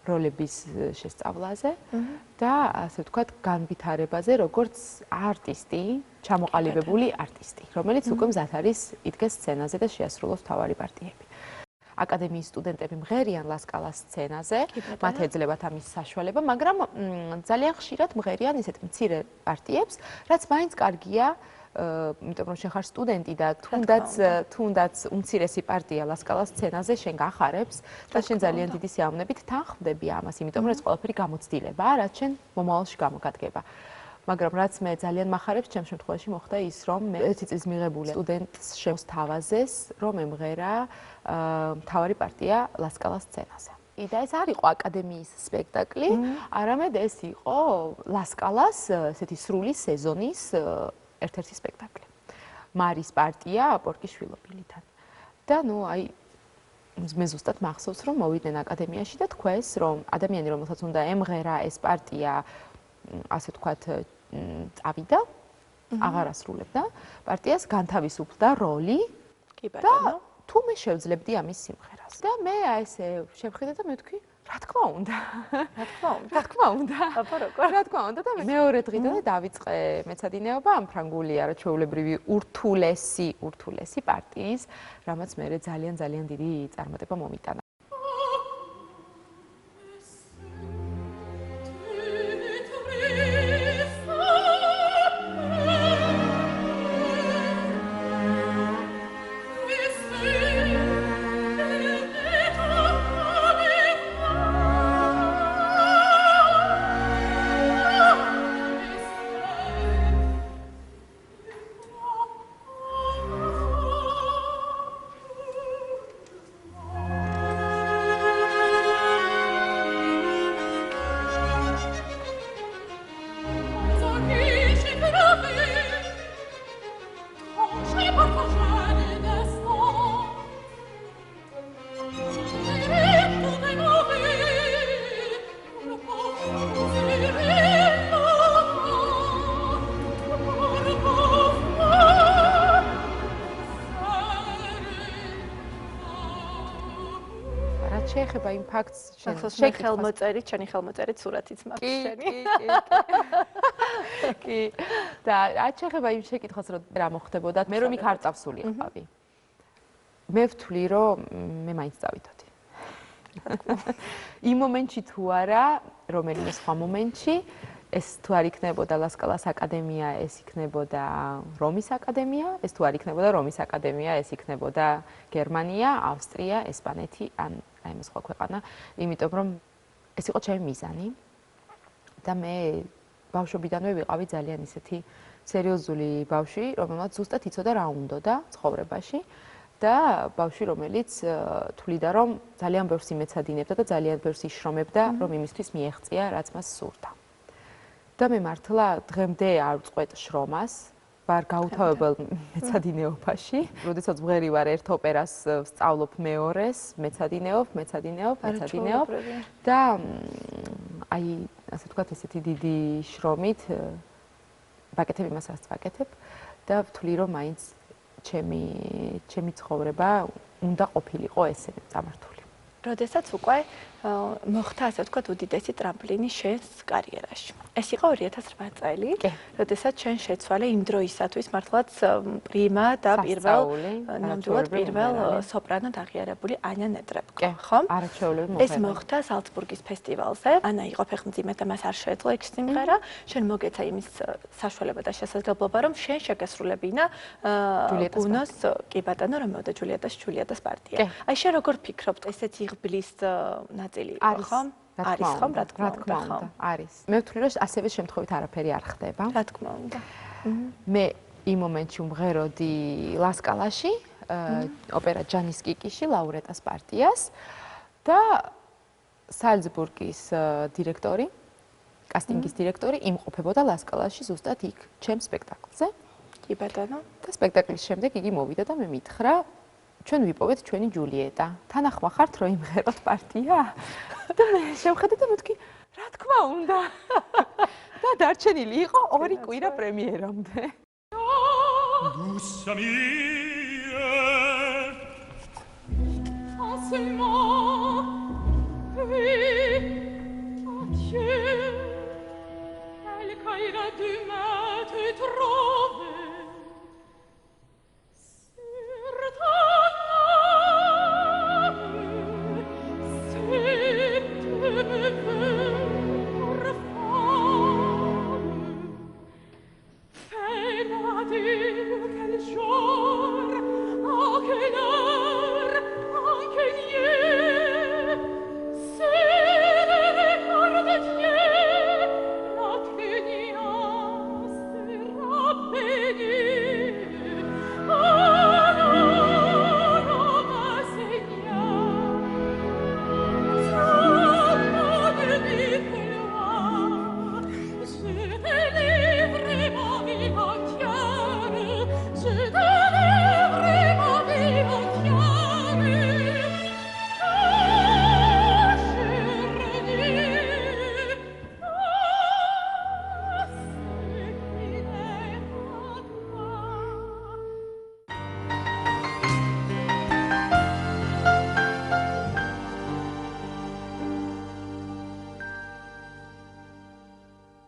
როლების შესწავლაზე და ასე ვთქვათ, განვითარებაზე, როგორც არტისტი, ჩამოყალიბებული არტისტი, რომელიც უკვე მზად არის იდგეს სცენაზე და შეასრულოს მთავარი პარტიები. აკადემიის სტუდენტები მღერიან ლასკალას სცენაზე, მათ ეძლებათ ამის საშუალება, მაგრამ ძალიან ხშირად მღერიან ისეთ მცირე პარტიებს, რაც მაინც კარგია, იმიტომ რომ შენ ხარ სტუდენტი და თუნდაც უმცირესი პარტია ლასკალას სცენაზე შენ გახარებს და შენ ძალიან დიდი სიამოვნებით თანხმდები ამას, იმიტომ რომ ეს ყველაფერი გამოცდილებაა, რაც შენ მომავალში გამოგადგება. მაგრამ რაც მე ძალიან მახარებს, ჩემ შემთხვევაში მოხდა ის, რომ მე 1 წლის მიღებული სტუდენტს შემოსთავაზეს, რომ ემღერა მთავარი პარტია ლასკალას სცენაზე. და ეს არ იყო აკადემიის სპექტაკლი, არამედ ეს იყო ლასკალას ესეთი სრული სეზონის ერთ-ერთი სპექტაკლი. მარის პარტია პორკიშვილობილიდან. და ნუ აი მე ზუსტად მახსოვს, რომ მოვიდნენ აკადემიაში და თქვეს, რომ ადამიანი, რომელსაც უნდა ემღერა ეს პარტია, ასე ვთქვათ, წავიდა, აღარ ასრულებდა პარტიას, განთავისუფლდა როლი და თუ მე შევძლებდი ამის სიმღერას. და მე აი ესე შევხედე და მე ვთქვი, რა თქმა უნდა. რა თქმა უნდა. აბა როგორ? რა თქმა უნდა და მეორე დღიდან დავიწყე მეცადინეობა ამ ფრანგული არაჩვეულებრივი ურთულესი პარტიის, რამაც მე ძალიან დიდი წარმატება მომიტანა. ეხება იმ ფაქტს, შენ ხელმოწერით, შენი ხელმოწერით სურათიც მაქვს შენი. კი. და რაც ეხება იმ შეკითხვას, რომ რა მოხდებოდა, მე რომ იქ არ წავსულიყავი. მე ვთვლი, რომ მე მაინც წავითოდი. იმ მომენტში თუ არა, რომელიმე სხვა მომენტში, ეს თუ არ იქნებოდა ლასკალას აკადემია, ეს იქნებოდა რომის აკადემია, ეს თუ არ იქნებოდა რომის აკადემია, ეს იქნებოდა გერმანია, ავსტრია, ესპანეთი, ან რაიმე სხვა ქვეყანა, იმიტომ რომ ეს იყო ჩემი მიზანი და მე ბავშვობიდანვე ვიყავი ძალიან ისეთი სერიოზული ბავშვი, რომელმაც ზუსტად იცოდა რა უნდოდა ცხოვრებაში. და ბავშვი, რომელიც თვლიდა, რომ ძალიან ბევრს იმეცადინებდა და ძალიან ბევრს იშრომებდა, რომ იმისთვის მიეღწია, რაც მას სურდა. და მე მართლა დღემდე არ ვწყვეტ შრომას, ვარ გაუთავებელ მეცადინეობაში. როდესაც ვღერი ვარ ერთ ოპერას ვსწავლობ მეორეს, მეცადინეობ და აი, ასე ვთქვათ, ესეთი დიდი შრომით ვაკეთებ იმას, რაც ვაკეთებ და ვთვლი, რომ მაინც ჩემი ცხოვრება უნდა ყოფილიყო ესე წამართული. როდესაც უკვე მოხდა ასე ვთქვათ უდიდესი ტრამპლინი შენს კარიერაში. ეს იყო 2008 წელი, როდესაც შენ შეცვალე იმ დროისათვის მართლაც პრიმა და ნამდვილად პირველ სოპრანოდ აღიარებული ანია ნეტრებკო, ხო? არაჩვეულებრივი ეს მოხდა ზალცბურგის ფესტივალზე. ანა იყო ფეხმძიმე და მას არ შეეძლო ეს სიმღერა. შენ მოგეცა იმის საშუალება და შესაძლებლობა, რომ შენ შეგესრულებინა გუნოს კი ბატონო, რომელოდა ჯულიეტას პარტია. აი შენ როგორ ფიქრობ, ესეთი იღბლის ნაწილი იყო, ხო? არის ხომ, რა თქმა უნდა, არის. მე ვთვლი, რომ ასევე შემთხვევით არაფერი არ ხდება. რა თქმა უნდა. მე იმ მომენტში ვმღეროდი ლასკალაში, ოპერა ჯანის კიკიში, ლაურეტას პარტიას და ზალცბურგის დირექტორი, კასტინგის დირექტორი იმყოფებოდა ლასკალაში ზუსტად იქ, ჩემ სპექტაკლზე. კი ბატონო. და სპექტაკლის შემდეგ იგი მოვიდა და მე მითხრა, ჩვენ ვიპოვეთ ჩვენი ჯულიეტა. თანახმა ხართ რომ იმღეროთ პარტია? და მე შევხედე და მეთქი, რა თქმა უნდა. და დარჩენილი იყო 2 კვირა პრემიერამდე. Douce amie, seulement, oui, adieu. Elle caïra du te trouver.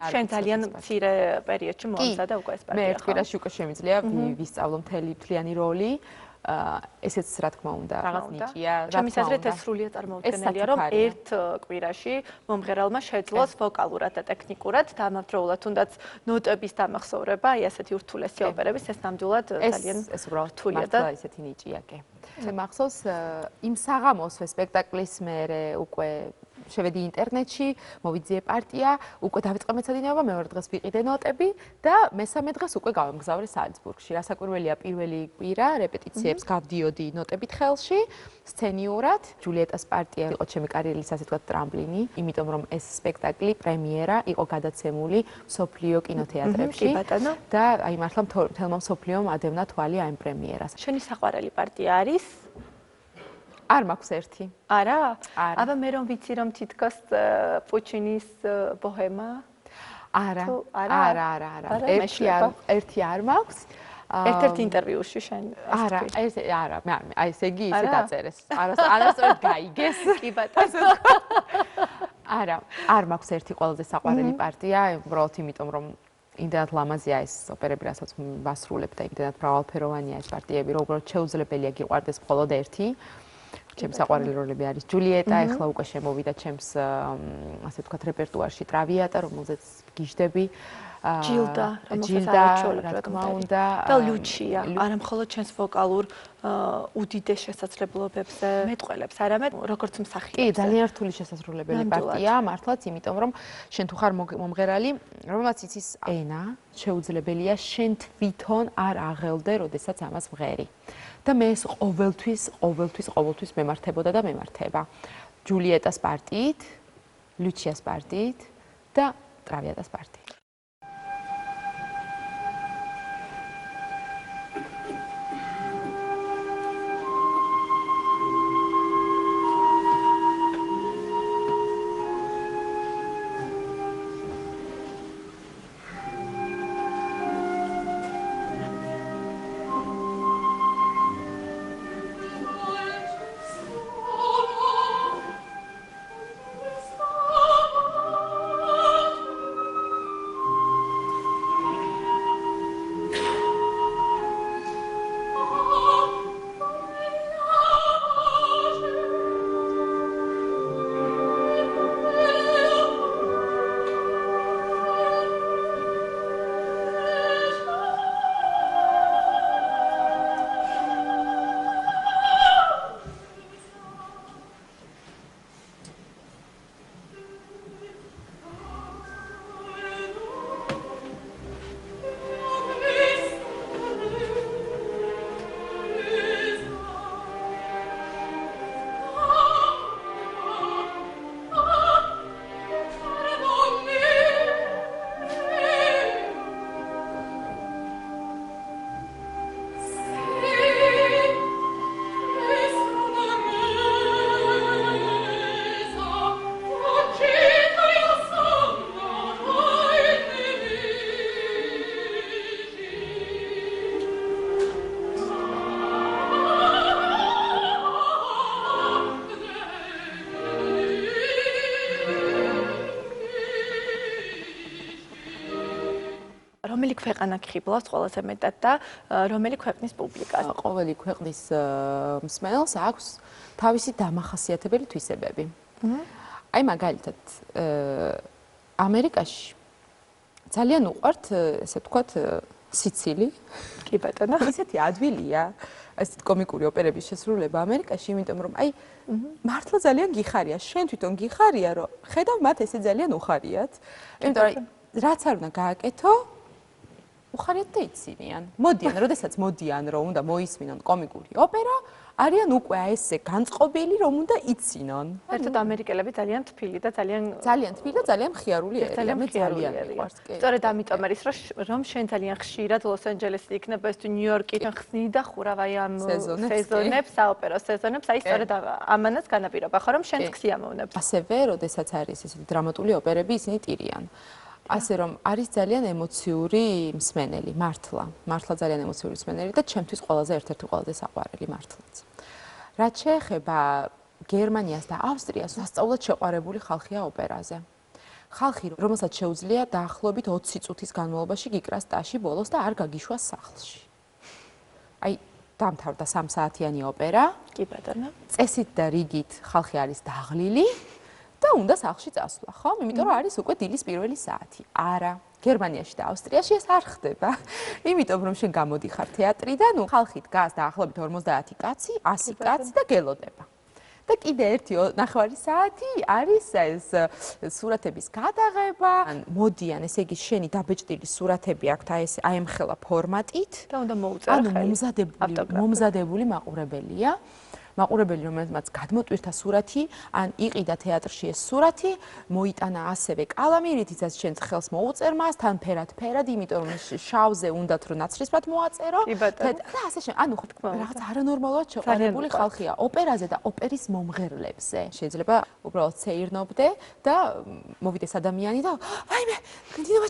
შენ ძალიან მცირე პერიოდში მოამზადა უკვე ეს პარტია. მე ერთ კვირაში უკვე შემიძლია ვისწავლო მთელი მთლიანი როლი. ესეც რა თქმა უნდა რაღაც ნიჭია. ჩემის აზრით ეს სრულიად წარმოუდგენელია, რომ ერთ კვირაში მომღერალმა შეძლოს ვოკალურად და ტექნიკურად დამავდროულად თუნდაც ნოტების დამახსოვრება, აი ასეთი ურთულესი ოპერების ეს ნამდვილად ძალიან ეს უბრალოდ რთულია და ესეთი ნიჭია კი. მე მახსოვს იმ საღამოს სპექტაკლის მერე უკვე შევედი ინტერნეტში, მოვიძიე პარტია, უკვე დავიწყე მეცადინეობა, მეორე დღეს ვიყიდე ნოტები და მესამე დღეს უკვე გავამგზავრე ზალცბურგში. რასაკვირველია, პირველი კვირა რეპეტიციებს გავდიოდი ნოტებით ხელში, სცენიურად. ჯულიეტას პარტია იყო ჩემი კარიერის ასე ვთქვათ ტრამპლინი, იმიტომ რომ ეს სპექტაკლი პრემიერა იყო გადაცემული მსოფლიო კინოთეატრებში. და აი მართლა მთელმა მსოფლიომ ადევნა თვალი აი ამ პრემიერას. შენი საყვარელი პარტია არის? არ მაქვს ერთი. არა? აბა მე რომ ვიცი რომ თითქოს პუჩინის ბოჰემა? არა. ერთი არ მაქვს. ერთ-ერთ ინტერვიუში შენ არა, არა, აი ესე იგი ისე დაწერეს. არასწორად გაიგეს. კი ბატონო. არა, არ მაქვს ერთი ყველაზე საყვარელი პარტია, უბრალოდ იმიტომ რომ იმდენად ლამაზია ეს ოპერები, რასაც ვასრულებ და იმდენად მრავალფეროვანია ეს პარტიები, რომ უბრალოდ შეუძლებელია გიყვარდეს მხოლოდ ერთი. ჩემს საყვარელი როლები არის ჯულიეტა, ეხლა უკვე შემოვიდა ჩემს ასე ვთქვათ რეპერტუარში ტრავიატა, რომელზეც გიждები. ჯილდა, რომელსაც რა არაჩვეულებრივად თქმა უნდა და ლუჩია, არა მხოლოდ ჩვენს ვოკალურ უდიდეს შესაძლებლობებზე მეტყველებს, არამედ როგორც მსახიობ. კი, ძალიან რთული შესაძლებელი პარტია, მართლაც, იმიტომ რომ შენ თუ ხარ მომღერალი, რომელსაც იცის ენა, შეუძლებელია შენ თვითონ არ აღელდე, როდესაც ამას მღერი. და მე ეს ყოველთვის მემართებოდა და მემართება. ჯულიეტას პარტიით, ლუჩიას პარტიით და ტრავიატას პარტიით. რომელი ქვეყანა გხიბლავს ყველაზე მეტად და რომელი ქვეყნის პუბლიკას? ყოველი ქვეყნის მსმენელს აქვს თავისი დამახასიათებელი თვისებები. აი მაგალითად, ამერიკაში ძალიან უყვართ, ესე ვთქვათ, სიცილი. კი ბატონო. ისეთი ადვილია, ესეთ კომიკური ოპერების შესრულება ამერიკაში, იმიტომ რომ აი მართლა ძალიან გიხარია, შენ თვითონ გიხარია, რომ ხედავ მათ ესე ძალიან უხარიათ. იმიტომ რომ რაც არ უნდა გააკეთო, უხარიათ და იცინიან. მოდიან, როდესაც მოდიან, რომ უნდა მოისმინონ კომიკური ოპერა, არიან უკვე ესე განწყობილი, რომ უნდა იცინონ. ერთად ამერიკელები ძალიან თბილი და ძალიან თბილი და ძალიან მხიარული ერია. მე ძალიან მიყვარს, კი. სწორედ ამიტომ არის, რომ შენ ძალიან ხშირად ლოს-ანჯელესში იქნება ეს თუ ნიუ-იორკიდან ხსნი და ხურავ აი ამ სეზონებს, საოპერო სეზონებს, აი სწორედ ამანაც განაპირობა, ხო რომ შენც ქსიამოვნებ. ასევე, როდესაც არის ესეთი დრამატული ოპერები, ისინი ტირიან. ასე რომ არის ძალიან ემოციური მსმენელი, მართლა ძალიან ემოციური მსმენელი და ჩემთვის ერთ-ერთი ყველაზე საყვარელი მართლაც. რაც შეეხება გერმანიას და ავსტრიას, სასწაულად შეყვარებული ხალხია ოპერაზე. ხალხი, რომელსაც შეუძლია დაახლოებით 20 წუთის განმავლობაში გიკრას ტაში ბოლოს და არ გაგიშვას სახლში. აი, დამთავრდა 3 საათიანი ოპერა. კი ბატონო. წესით და რიგით ხალხი არის დაღლილი. და უნდა სახლში წასვლა, ხო? იმიტომ რომ არის უკვე დილის პირველი საათი. არა, გერმანიაში და ავსტრიაში ეს არ ხდება. იმიტომ რომ შენ გამოდიხარ თეატრიდან, ხალხი დგას დაახლოებით 50 კაცი, 100 კაცი და გელოდება. და კიდე ერთი 9 საათი არის ეს სურათების გადაღება. მოდიან, ესე იგი შენი დაბეჭდილი სურათები აქვთ აი ამ ხელა ფორმატით და უნდა მოუწერა ხელი. მომზადებული მაყურებელია. მაყურებელი რომელმაც გადმოტვირთა სურათი, ან იყიდა თეატრში ეს სურათი, მოიტანა ასევე კალამი, რითიც შენ ხელს მოუწერ მას, თან ფერად, იმიტომ რომ შავზე უნდათ რომ ნაცრისფრად მოაწერო და ასე შენ, ანუ რაღაც არანორმალურად შეყვარებული ხალხია ოპერაზე და ოპერის მომღერლებზე. შეიძლება უბრალოდ ცეირნობდე და მოვიდეს ადამიანი და ვაიმე, ნინო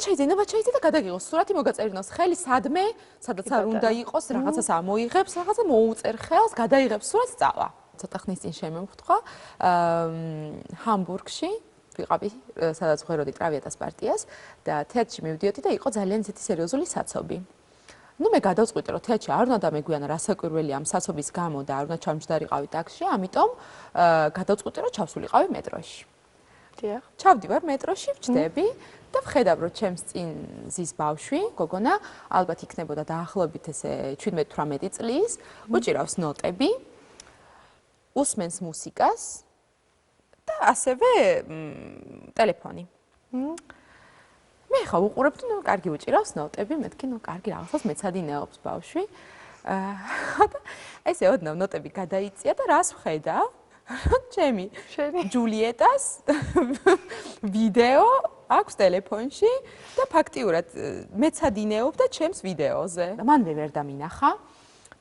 ჩაიძე და გადაგიღოს სურათი, მოგაწერიოს ხელი სადმე, სადაც არ უნდა იყოს, რაღაცას ამოიღებს, რაღაცა მოუწერ ხელს, გადაიღებს სურათს, წავა. ცოტა ხნის წინ შემემხვდყა ჰამბურგში ვიყავი, სადაც ვღეროდი ტრავიატას პარტიას და თეატრში მივდიოდი და იყო ძალიან ისეთი სერიოზული საცობი. ნუ მე გადავწყვიტე რომ თეატრში არ უნდა დამეგვიანა რასაკვირველი ამ საცობის გამო და არ უნდა ჩამჯდარიყავი ტაქსში, ამიტომ გადავწყვიტე რომ ჩავსულიყავი მეტროში. დიახ. ჩავდივარ მეტროში, ვჯდები და ვხედავ რომ ჩემს წინ ზის ბავშვი, გოგონა, ალბათ იქნებოდა დაახლოებით ესე 17-18 წლის, უჭირავს ნოტები, უსმენს მუსიკას და ასევე ტელეფონი. მე ხა უყურებდი, ნუ კარგი უჭირავს ნოტები, მეთქი, ნუ კარგი რაღაცას მეცადინეობს ბავშვი. ესე ოდნავ ნოტები გადაიწია და რას ვხედავ? ჩემი ჯულიეტას ვიდეო აქვს ტელეფონში და ფაქტიურად მეცადინეობდა ჩემს ვიდეოზე. მანვე ვერ დამინახა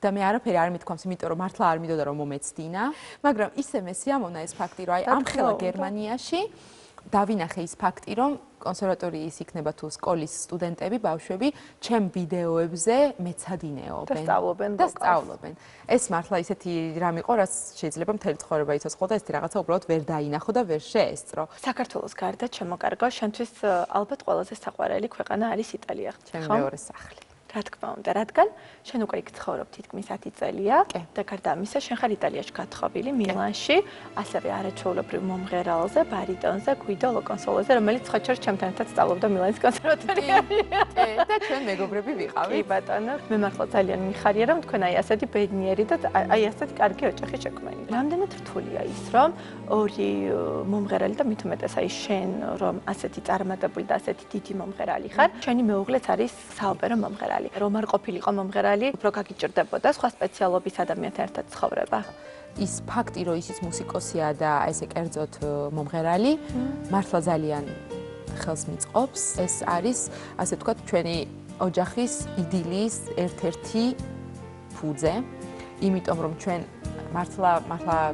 და მე არაფერი არ მithქვამს, იმიტომ რომ მართლა არ მინდოდა რომ მომეცდინა, მაგრამ ისე მე სიამოვნა ეს ფაქტი, რომ აი ამხელა გერმანიაში დავინახე ის ფაქტი, რომ კონსერვატორიის იქნება თუ სკოლის სტუდენტები, ბავშვები, ჩემ ვიდეოებზე მეცადინეობენ და სწავლობენ. ეს მართლა ისეთი რამ იყო, რაც შეიძლება მთელი ცხოვრება იცოცხლო და ესეთი რაღაცა უბრალოდ ვერ დაინახო და ვერ შეესწრო. საქართველოს გარდა ჩემო კარგო, შენთვის ალბათ ყველაზე საყვარელი ქვეყანა არის იტალია. ჩემი მეორე სახლი. რა თქმა უნდა, რადგან შენ უკვე იქ ცხოვრობ თითქმის 10 წელია და გარდა ამისა, შენ ხარ იტალიაში გათხოვილი, მილანში, ასევე არაჩვეულებრივ მომღერალზე, ბარიტონზე, გვიდო ლოკონსოლოზე, რომელიც ხოჩორს ჩემთან ერთად სწავლობდა მილანის კონსერვატორიაში. და ჩვენ მეგობრები ვიყავით. კი ბატონო, მე მართლა ძალიან მიხარია, რომ თქვენ აი ასეთი ბედნიერი და აი ასეთი კარგი ოჯახი შექმნილი. რამდენად რთულია ის, რომ ორი მომღერალი და მით უმეტეს აი შენ, რომ ასეთი წარმატებული და ასეთი დიდი მომღერალი ხარ, შენი მეუღლეც არის საოპერო მომღერალი. რომ არ ყოფილიყო მომღერალი, უფრო გაგიჭირდებოდა სხვა სპეციალობის ადამიანთან ერთად ცხოვრება. ის ფაქტი, რომ ისიც მუსიკოსია და ესე კერძოდ მომღერალი, მართლა ძალიან ხელს მიწყობს. ეს არის, ასე ვთქვათ, ჩვენი ოჯახის იდილის ერთ-ერთი ფუძე, იმიტომ რომ ჩვენ მართლა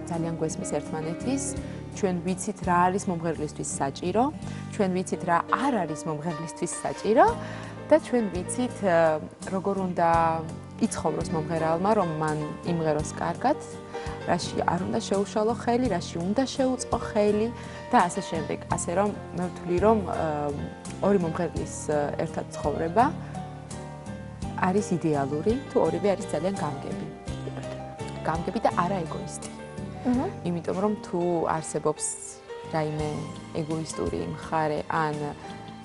ძალიან გვესმის ერთმანეთის, ჩვენ ვიცით რა არის მომღერლისთვის საჭირო, ჩვენ ვიცით რა არ არის მომღერლისთვის საჭირო. და ჩვენ ვიცით როგორ უნდა იცხოვროს მომღერალმა, რომ მან იმღეროს კარგად, რაში არ უნდა შეუშალო ხელი, რაში უნდა შეუწყო ხელი და ასე შემდეგ. ასე რომ მე ვთვლი, რომ ორი მომღერლის ერთად ცხოვრება არის იდეალური, თუ ორივე არის ძალიან გამგები. გამგები და არა ეგოისტი. იმიტომ რომ თუ არსებობს რაიმე ეგოისტური მხარე ან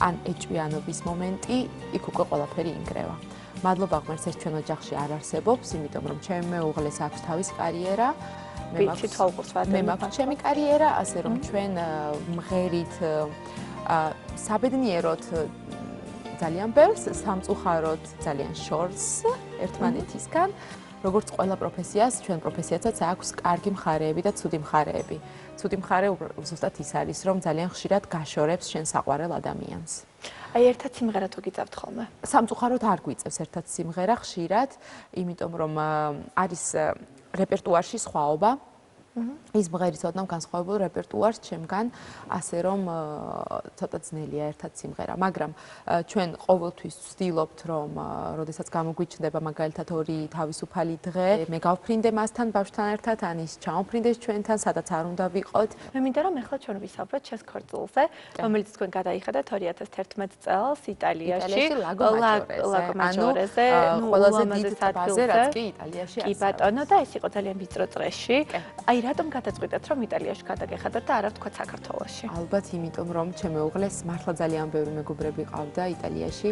ეჭვიანობის მომენტი, იქ უკვე ყველაფერი ინგრევა. მადლობა ღმერთს, ეს ჩვენ ოჯახში არ არსებობს, იმიტომ რომ ჩემი მეუღლეს აქვს თავისი კარიერა, მე მაქვს ჩემი კარიერა, ასე რომ ჩვენ მღერით საბედნიეროდ ძალიან ბევრს, სამწუხაროდ ძალიან შორს ერთმანეთისგან. როგორც ყველა პროფესიას, ჩვენ პროფესიაცაც აქვს კარგი მხარეები და ცუდი მხარეები. ცუდი მხარე ზუსტად ის არის, რომ ძალიან ხშირად გაშორებს შენ საყვარელ ადამიანს. აი ერთად სიმღერა თუ გიწევთ ხოლმე? სამწუხაროდ არ გვიწევს ერთად სიმღერა ხშირად, იმიტომ რომ არის რეპერტუარში სხვაობა. ის მღერის ოდნავ განსხვავებულ რეპერტუარს ჩემგან, ასე რომ ცოტა ძნელია ერთად სიმღერა, მაგრამ ჩვენ ყოველთვის ვცდილობთ, რომ როდესაც გამოგვიჩნდება მაგალითად ორი თავისუფალი დღე, მე გავფრინდე მასთან ბავშვთან ერთად, ან ის ჩამოფრინდეს ჩვენთან, სადაც არ უნდა ვიყოთ. მე მინდა რომ ახლა ჩვენ ვისაუბროთ ჩემს ქორწილზე, რომელიც თქვენ გადაიხადეთ 2011 წელს იტალიაში, ლაგო მაჯორეზე, ყველაზე დიდ ტბაზე, რაც კი იტალიაში არის. კი ბატონო, და ეს იყო ძალიან ვიწრო წრეში. აი რატომ გადაწყვიტეთ რომ იტალიაში გადაგეხადოთ და არა ვთქვათ საქართველოში? ალბათ იმიტომ რომ ჩემი მეუღლეს მართლა ძალიან ბევრი მეგობრები ყავდა იტალიაში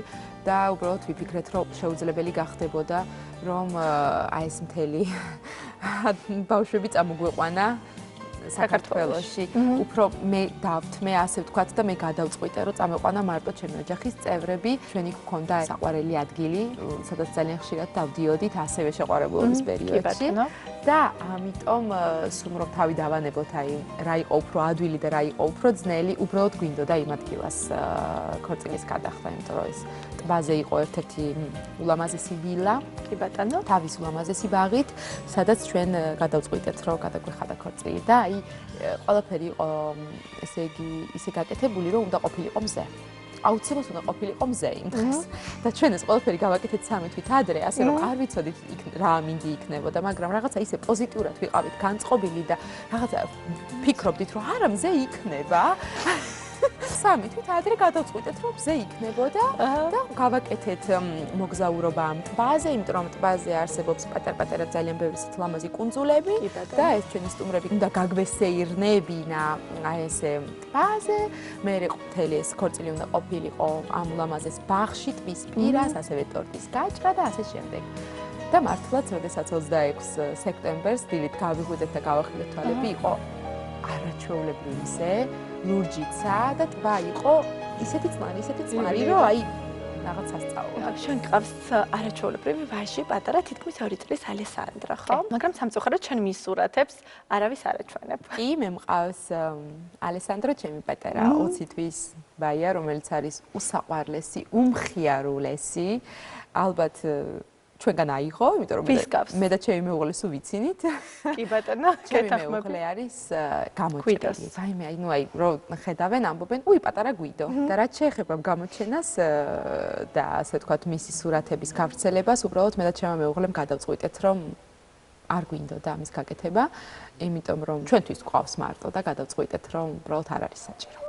და უბრალოდ ვიფიქრეთ რომ შეუძლებელი გახდებოდა რომ აი ეს მთელი ბავშვები წამოგვეყვანა საქართველოში. უფრო მე დავთმე, ასე ვთქვათ და მე გადავწყვიტე, რომ წამეყვანა მარტო ჩემი ოჯახის წევრები. ჩვენი გქონდა საყვარელი ადგილი, სადაც ძალიან ხშირად დავდიოდით ასევე შეყვარებულობის პერიოდში. და ამიტომ სულ რომ თავი დავანებოთ, აი რა იყო უფრო ადვილი და რა იყო უფრო ძნელი, უბრალოდ გვინდოდა იმ ადგილას ქორწილის გადახდა, იმიტომ რომ ეს ტბაზე იყო ერთ-ერთი ულამაზესი ვილა, კი ბატონო, თავის ულამაზესი ბაღით, სადაც ჩვენ გადავწყვიტეთ, რომ გადაგვეხადა ქორწილი და აი ყველაფერი იყო ესე იგი ისე გაკეთებული, რომ უნდა ყოფილიყო მზე. აუცილებლად უნდა ყოფილიყო მზე იმ დღეს. და ჩვენ ეს ყველაფერი გავაკეთეთ 3 თვით ადრე, ასე რომ არ ვიცოდით რა მინდი იქნებოდა, მაგრამ რაღაცა ისე პოზიტიურად ვიყავით განწყობილი და რაღაცა ფიქრობდით, რომ არა მზე იქნება. 3 თვით ადრე გადავწყვიტეთ, რომ მზე იქნებოდა და გავაკეთეთ მოგზაურობა ამ ტბაზე, იმიტომ რომ ტბაზე არსებობს პატარ-პატარა ძალიან ბევრი სათლამაზი კუნძულები და ეს ჩვენი სტუმრები უნდა გაგვესეირნებინა აი ესე ტბაზე. მე მთელი ეს ქორწილი უნდა ყოფილიყო ამ ულამაზეს ბაღში, ტბის პირას, ასევე ტორტის გაჭრა და ასე შემდეგ. და მართლაც, როდესაც 26 სექტემბერს დილით გავიღვიძეთ და გავახილეთ თვალები, იყო არაჩვეულებრივი მზე. ლურჯიცა და ტბა იყო ისეთი წყარი, რომ აი რაღაცა სწავლა. შენ გყავს არაჩვეულებრივი ვაჟი, პატარა თითქმის 2 წლის ალესანდრა, ხო? მაგრამ სამწუხაროდ ჩვენ მის სურათებს არავის არ აჩვენებ. კი, მე მყავს ალესანდრო, ჩემი პატარა 20 თვის ბაია, რომელიც არის უსაყვარლესი, უმხიარულესი. ალბათ ჩვენგან აიღო, იმიტომ რომ მე და ჩემი მეუღლე სულ ვიცინით. კი ბატონო, ჩემი მეუღლე არის გამოჩენილი. ვაიმე, აი რო ხედავენ, ამბობენ, უი პატარა გვიდო. და რაც შეეხება გამოჩენას და ასე ვთქვათ, მისი სურათების გავრცელებას, უბრალოდ მე და ჩემი მეუღლემ გადავწყვიტეთ, რომ არ გვინდოდა ამის გაკეთება, იმიტომ რომ ჩვენთვის გვყავს მარტო და გადავწყვიტეთ, რომ უბრალოდ არ არის საჭირო.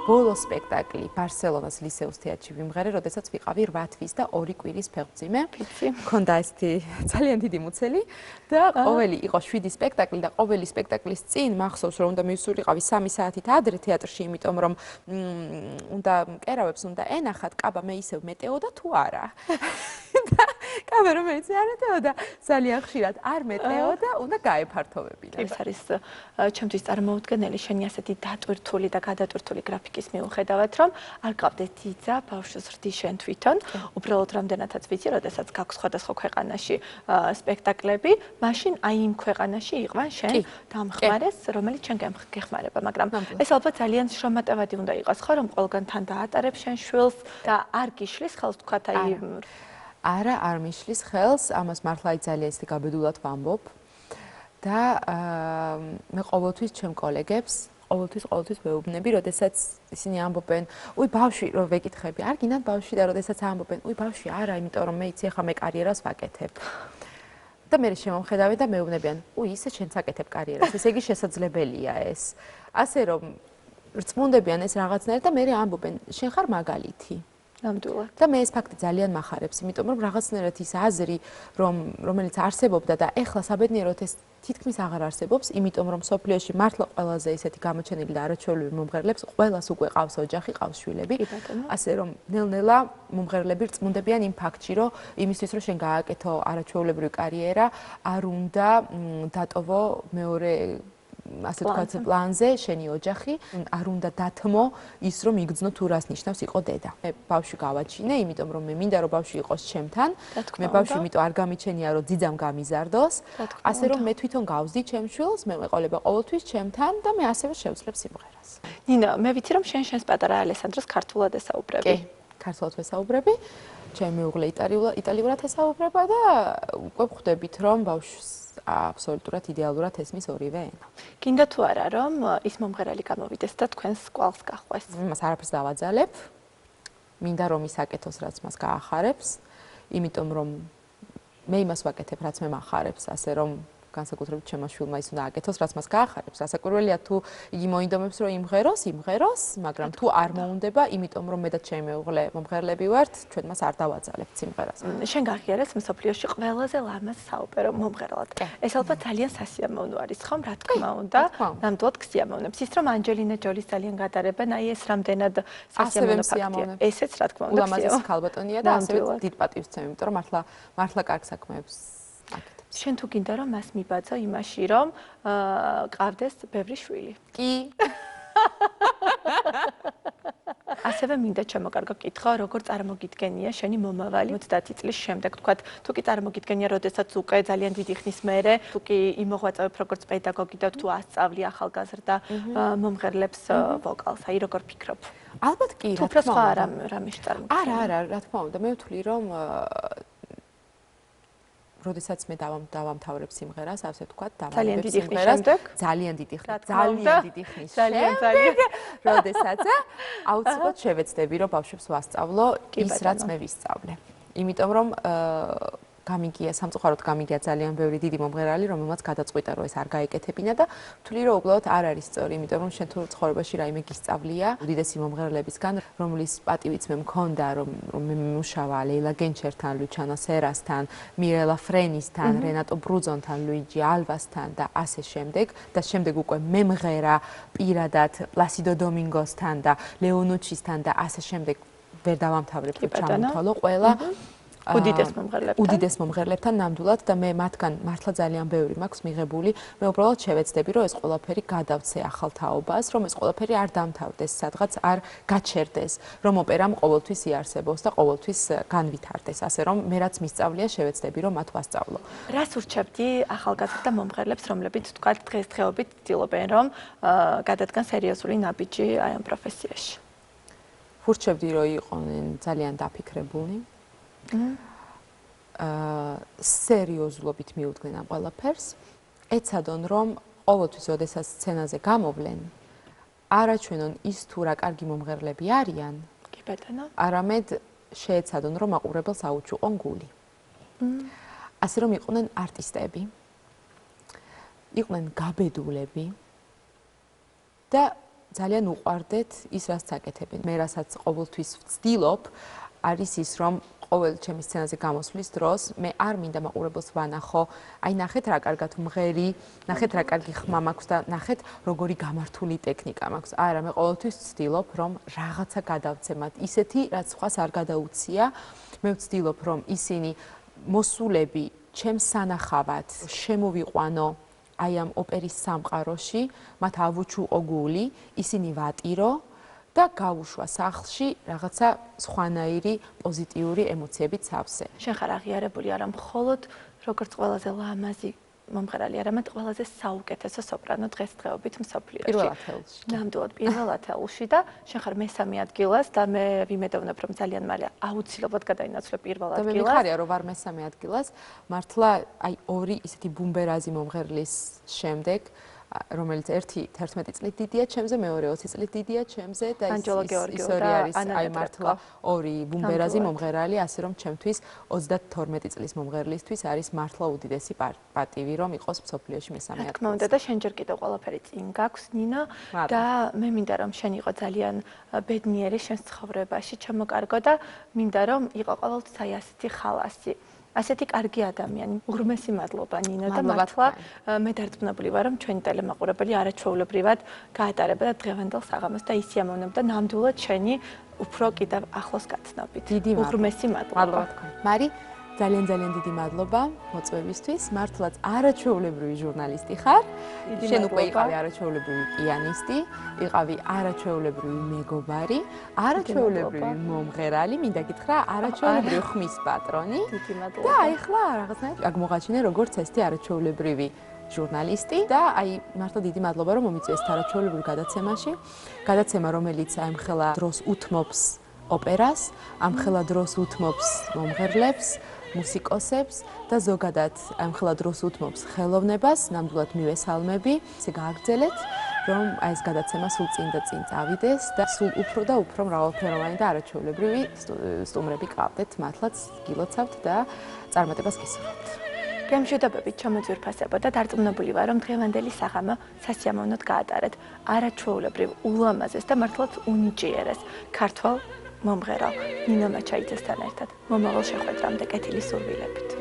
ბოლო სპექტაკლი ბარსელონას ლისეუს თეატრში ვიმღერე, როდესაც ვიყავი 8 თვის და 2 კვირის ფეხმძიმე. მქონდა ესეთი ძალიან დიდი მუცელი და ყოველი იყო 7 სპექტაკლი და ყოველი სპექტაკლის წინ მახსოვს რომ უნდა მივსულიყავი 3 საათით ადრე თეატრში, იმიტომ რომ უნდა კერავებს უნდა ენახათ, კაბა მე ისევ მეტეოდა თუ არა. და კაბა რომელიც არ მეტეოდა, ძალიან ხშირად არ მეტეოდა, უნდა გაეფართოვებინა. ეს არის ჩემთვის წარმოუდგენელი შენი ასეთი დატვირთული და გადატვირთული გრაფიკის მიუხედავად, რომ არ გყავდეთ ძიძა, ბავშვს რდი შენ თვითონ, უბრალოდ რამდენადაც ვიცი, როდესაც გაქვს სხვადასხვა ქვეყანაში სპექტაკლები, მაშინ აი იმ ქვეყანაში იყვან შენ დამხმარეს, რომელიც შენ გეხმარება, მაგრამ ეს ალბათ ძალიან შრომატევადი უნდა იყოს, ხო, რომ ყველგან თან დაატარებ შენ შვილს და არ გიშლის ხელს თქვათ აი არა, არ მიშლის ხელს, ამას მართლა ძალიან ისე გაბედულად ვამბობ და მე ყოველთვის ჩემ კოლეგებს ყოველთვის ვეუბნები, როდესაც ისინი ამბობენ, უი ბავშვი რომ ვეკითხები, არ გინდათ ბავშვი და როდესაც ამბობენ, უი ბავშვი არა, იმიტომ რომ მე იცი ახლა მე კარიერას ვაკეთებ. და მე შემომხედავენ და მეუბნებიან, ისე შენც აკეთებ კარიერას, ესე იგი შესაძლებელია ეს. ასე რომ რწმუნდებიან ეს რაღაცნაირად და მე ამბობენ, შენ ხარ მაგალითი. ნამდვილად. და მე ეს ფაქტი ძალიან მახარებს, იმიტომ რომ რაღაცნაირად ის აზრი, რომელიც არსებობდა და ეხლა საბედნიეროდ ეს თითქმის აღარ არსებობს, იმიტომ რომ სოფლიოში მართლა ყველაზე ისეთი გამოჩენილი და არაჩვეულებრივი მომღერლებს ყველას უკვე ყავს ოჯახი, ყავს შვილები. ასე რომ ნელ-ნელა მომღერლები რწმუნდებიან იმ ფაქტში, რომ იმისთვის რომ შენ გააკეთო არაჩვეულებრივი კარიერა, არ უნდა დატოვო მეორე ასე ვთქვათ პლანზე შენი ოჯახი, არ უნდა დათმო ის რომ იგრძნო თუ რას ნიშნავს იყო დედა. მე ბავშვი გავაჩინე, იმიტომ რომ მე მინდა რომ ბავშვი იყოს ჩემთან. მე ბავშვი იმიტომ არ გამიჩენია რომ ძიძამ გამიზარდოს. ასე რომ მე თვითონ გავზდი ჩემ შვილს, მე მეყოლება ყოველთვის ჩემთან და მე ასევე შევძლებ სიმღერას. ნინა, მე ვიცი რომ შენს პატარა ალესანდროს ქართულად ესაუბრები. კი, ქართულად ვესაუბრები. ჩემი მეუღლე იტალიურად ესაუბრება და უკვე ხვდებით რომ ბავშვს აბსოლუტურად იდეალურად ესმის ორივე ენა. გინდა თუ არა რომ ის მომღერალი გამოვიდეს და თქვენს კვალს გახვეს? მას არაფერს დავაძალებ. მინდა რომ ის აკეთოს რაც მას გაახარებს, იმიტომ რომ მე იმას ვაკეთებ რაც მე მახარებს, ასე რომ განსაკუთრებით ჩემმა შვილმა ის უნდა აკეთოს რაც მას გაახარებს. რასაკვირველია თუ იგი მოინდომებს რომ იმღეროს, მაგრამ თუ არ მოუნდება, იმიტომ რომ მე და ჩემი მეუღლე მომღერლები ვართ, ჩვენ მას არ დავაძალებთ სიმღერას. შენ გაღიარეს მსოფლიოში ყველაზე ლამაზ საოპერო მომღერლად. ეს ალბათ ძალიან სასიამოვნო არის, ხომ? რა თქმა უნდა, ნამდვილად გსიამოვნებს. ის რომ ანჯელინა ჯოლის ძალიან გადარებენ, ეს რამდენად სასიამოვნო ფაქტია. ესეც რა თქმა უნდა, ულამაზესი ქალბატონია და ასევე დიდ პატივს ვცემ, იმიტომ რომ მართლა კარგ საქმეებს შენ თუ გინდა რომ მას მიბაძო იმაში რომ ყავდეს ბევრი შვილი. კი. ასევე მინდა ჩამოკარგო კითხვა, როგორ წარმოგიდგენია შენი მომავალი 30 წლის შემდეგ, თქვათ, თუ კი წარმოგიდგენია, როდესაც უკვე ძალიან დიდი ხნის მერე, თუ კი იმოღვაწევებ როგორც პედაგოგი და თუ ასწავლი ახალგაზრდა მომღერლებს ვოკალს, აი როგორ ფიქრობ? ალბათ კი, რა თქმა უნდა. რამე წარმოგიდგენია? არა, რა თქმა უნდა, მე ვთვლი რომ როდესაც მე დავამთავრებ სიმღერას, ასე ვთქვათ, ძალიან დიდი ხნის შემდეგ, ძალიან დიდი ხნის შემდეგ, როდესაც აუცილებლად შევეცდები, რომ ბავშვებს ვასწავლო ის, რაც მე ვისწავლე. იმიტომ რომ სამწუხაროდ გამიგია ძალიან ბევრი დიდი მომღერალი, რომელმაც გადაწყვიტა, რომ ეს არ გაეკეთებინა და ვთვლი, რომ უბრალოდ არ არის სწორი, იმიტომ რომ შენ თუ ცხოვრებაში რაიმე გისწავლია, უდიდესი მომღერლებისგან, რომლის პატივიც მე მქონდა, რომ მე მუშავა ლეილა გენჩერთან, ლუჩანო სერასთან, მირელა ფრენისთან, რენატო ბრუძონთან, ლუიჯი ალვასთან და ასე შემდეგ და შემდეგ უკვე მემღერა პირადად პლასიდო დომინგოსთან და ლეონუჩისთან და ასე შემდეგ ვერ დავამთავრებ ჩამოთვალო ყველა უდიდეს მომღერლებთან ნამდვილად და მე მათგან მართლა ძალიან ბევრი მაქვს მიღებული. მე უბრალოდ შევეცდები, რომ ეს ყველაფერი გადავცე ახალ თაობას, რომ ეს ყველაფერი არ დამთავრდეს, სადღაც არ გაჩერდეს, რომ ოპერამ ყოველთვის იარსებოს და ყოველთვის განვითარდეს, ასე რომ მე რაც მისწავლია, შევეცდები, რომ მათ ვასწავლო. რას ურჩევდი ახალგაზრდა მომღერლებს, რომლებიც თქვა დღესდღეობით ცდილობენ, რომ გადადგან სერიოზული ნაბიჯი აი ამ პროფესიაში? ვურჩევდი, რომ იყვნენ ძალიან დაფიქრებული. სერიოზულობით მიუდგნენ ამ ყველაფერს, ეცადონ რომ ყოველთვის, როდესაც სცენაზე გამოვლენ, არაჩვენონ ის თუ რა კარგი მომღერლები არიან, კი ბატონო, არამედ შეეცადონ რომ მაყურებელს აუჩუყონ გული. ასე რომ იყვნენ არტისტები, იყვნენ გაბედულები და ძალიან უყვარდეთ ის, რაც აკეთებენ. მე რასაც ყოველთვის ვცდილობ, არის ის, რომ ყოველ ჩემი სცენაზე გამოსვლის დროს მე არ მინდა მაყურებელს ვანახო, აი ნახეთ რა კარგად მღერი, ნახეთ რა კარგი ხმა მაქვს და ნახეთ როგორი გამართული ტექნიკა მაქვს. არა, მე ყოველთვის ვცდილობ, რომ რაღაცა გადავცემათ, ისეთი, რაც სხვას არ გადაუცია. მე ვცდილობ, რომ ისინი მოსულები ჩემს სანახავად შემოვიყვანო აი ამ ოპერის სამყაროში, მათ ავუჩუყო გული, ისინი ვატირო და გავუშვა სახლში რაღაცა სხვანაირი პოზიტიური ემოციებით სავსე. შენ ხარ აღიარებული არა მხოლოდ როგორც ყველაზე ლამაზი მომღერალი, არამედ ყველაზე საუკეთესო სოპრანო დღესდღეობით მსოფლიოში. პირველ ათეულში. ნამდვილად პირველ ათეულში და შენ ხარ მესამე ადგილას და მე ვიმედოვნებ რომ ძალიან მალე აუცილებლად გადაინაცვლე პირველ ადგილას. და მე მიხარია რომ ვარ მესამე ადგილას, მართლა აი ორი ისეთი ბუმბერაზი მომღერლის შემდეგ რომელიც ერთი 11 წლით დიდია ჩემზე, მეორე 20 წლით დიდია ჩემზე და ის ორი არის აი მართლა ორი ბუმბერაზი მომღერალი, ასე რომ ჩემთვის 32 წლის მომღერლისთვის არის მართლა უდიდესი პატივი, რომ იყოს მსოფლიოში მესამე ადგილზე. თქმა უნდა და შენ ჯერ კიდევ ყველაფერი წინ გაქვს, ნინო, და მე მინდა რომ შენ იყო ძალიან ბედნიერი შენს ცხოვრებაში, ჩამოკარგო და მინდა რომ იყო ყოველთვის აი ასეთი ხალასი. ასეთი კარგი ადამიანი. უღრმესი მადლობა ნინო და მართლა მე დარწმუნებული ვარ რომ ჩვენი ტელემაყურებელი არაჩვეულებრივად გაატარებდა დღევანდელ საღამოს და ისიამოვნებდა ნამდვილად შენი უფრო კიდევ ახლოს გაცნობით. უღრმესი მადლობა. მადლობა თქვენ. მარი, ძალიან დიდი მადლობა მოწვევისთვის. მართლაც არაჩვეულებრივი ჟურნალისტი ხარ. შენ უკვე იყავი არაჩვეულებრივი პიანისტი, იყავი არაჩვეულებრივი მეგობარი, არაჩვეულებრივი მომღერალი, მინდა გითხრა, არაჩვეულებრივი ხმის პატრონი. დიდი მადლობა. და აი ხლა რაღაცნაირად აგმოღაჩინე როგორც ესეთი არაჩვეულებრივი ჟურნალისტი და აი მართლა დიდი მადლობა რომ მომიწვიეს არაჩვეულებრივ გადაცემაში. გადაცემა რომელიც ამხელა დროს უთმობს ოპერას, ამხელა დროს უთმობს მომღერლებს, მუსიკოსებს და ზოგადად ამხელა დროს უთმობს ხელოვნებას, ნამდვილად მივესალმები, ისე გააგრძელეთ, რომ აი ეს გადაცემა სულ წინ და წინ წავიდეს და სულ უფრო და უფრო მრავალფეროვანი და არაჩვეულებრივი სტუმრები გყავდეთ, მართლაც გილოცავთ და წარმატებას გისურვებთ. გემშვიდობებით ჩამოძვირფასებო და დარწმუნებული ვარ, რომ დღევანდელი საღამო სასიამოვნოდ გაატარეთ არაჩვეულებრივ ულამაზეს და მართლაც უნიჭიერეს ქართველ მომღერალ ნინო მაჩაიძესთან ერთად. მომავალ შეხვედრამდე კეთილი სურვილებით.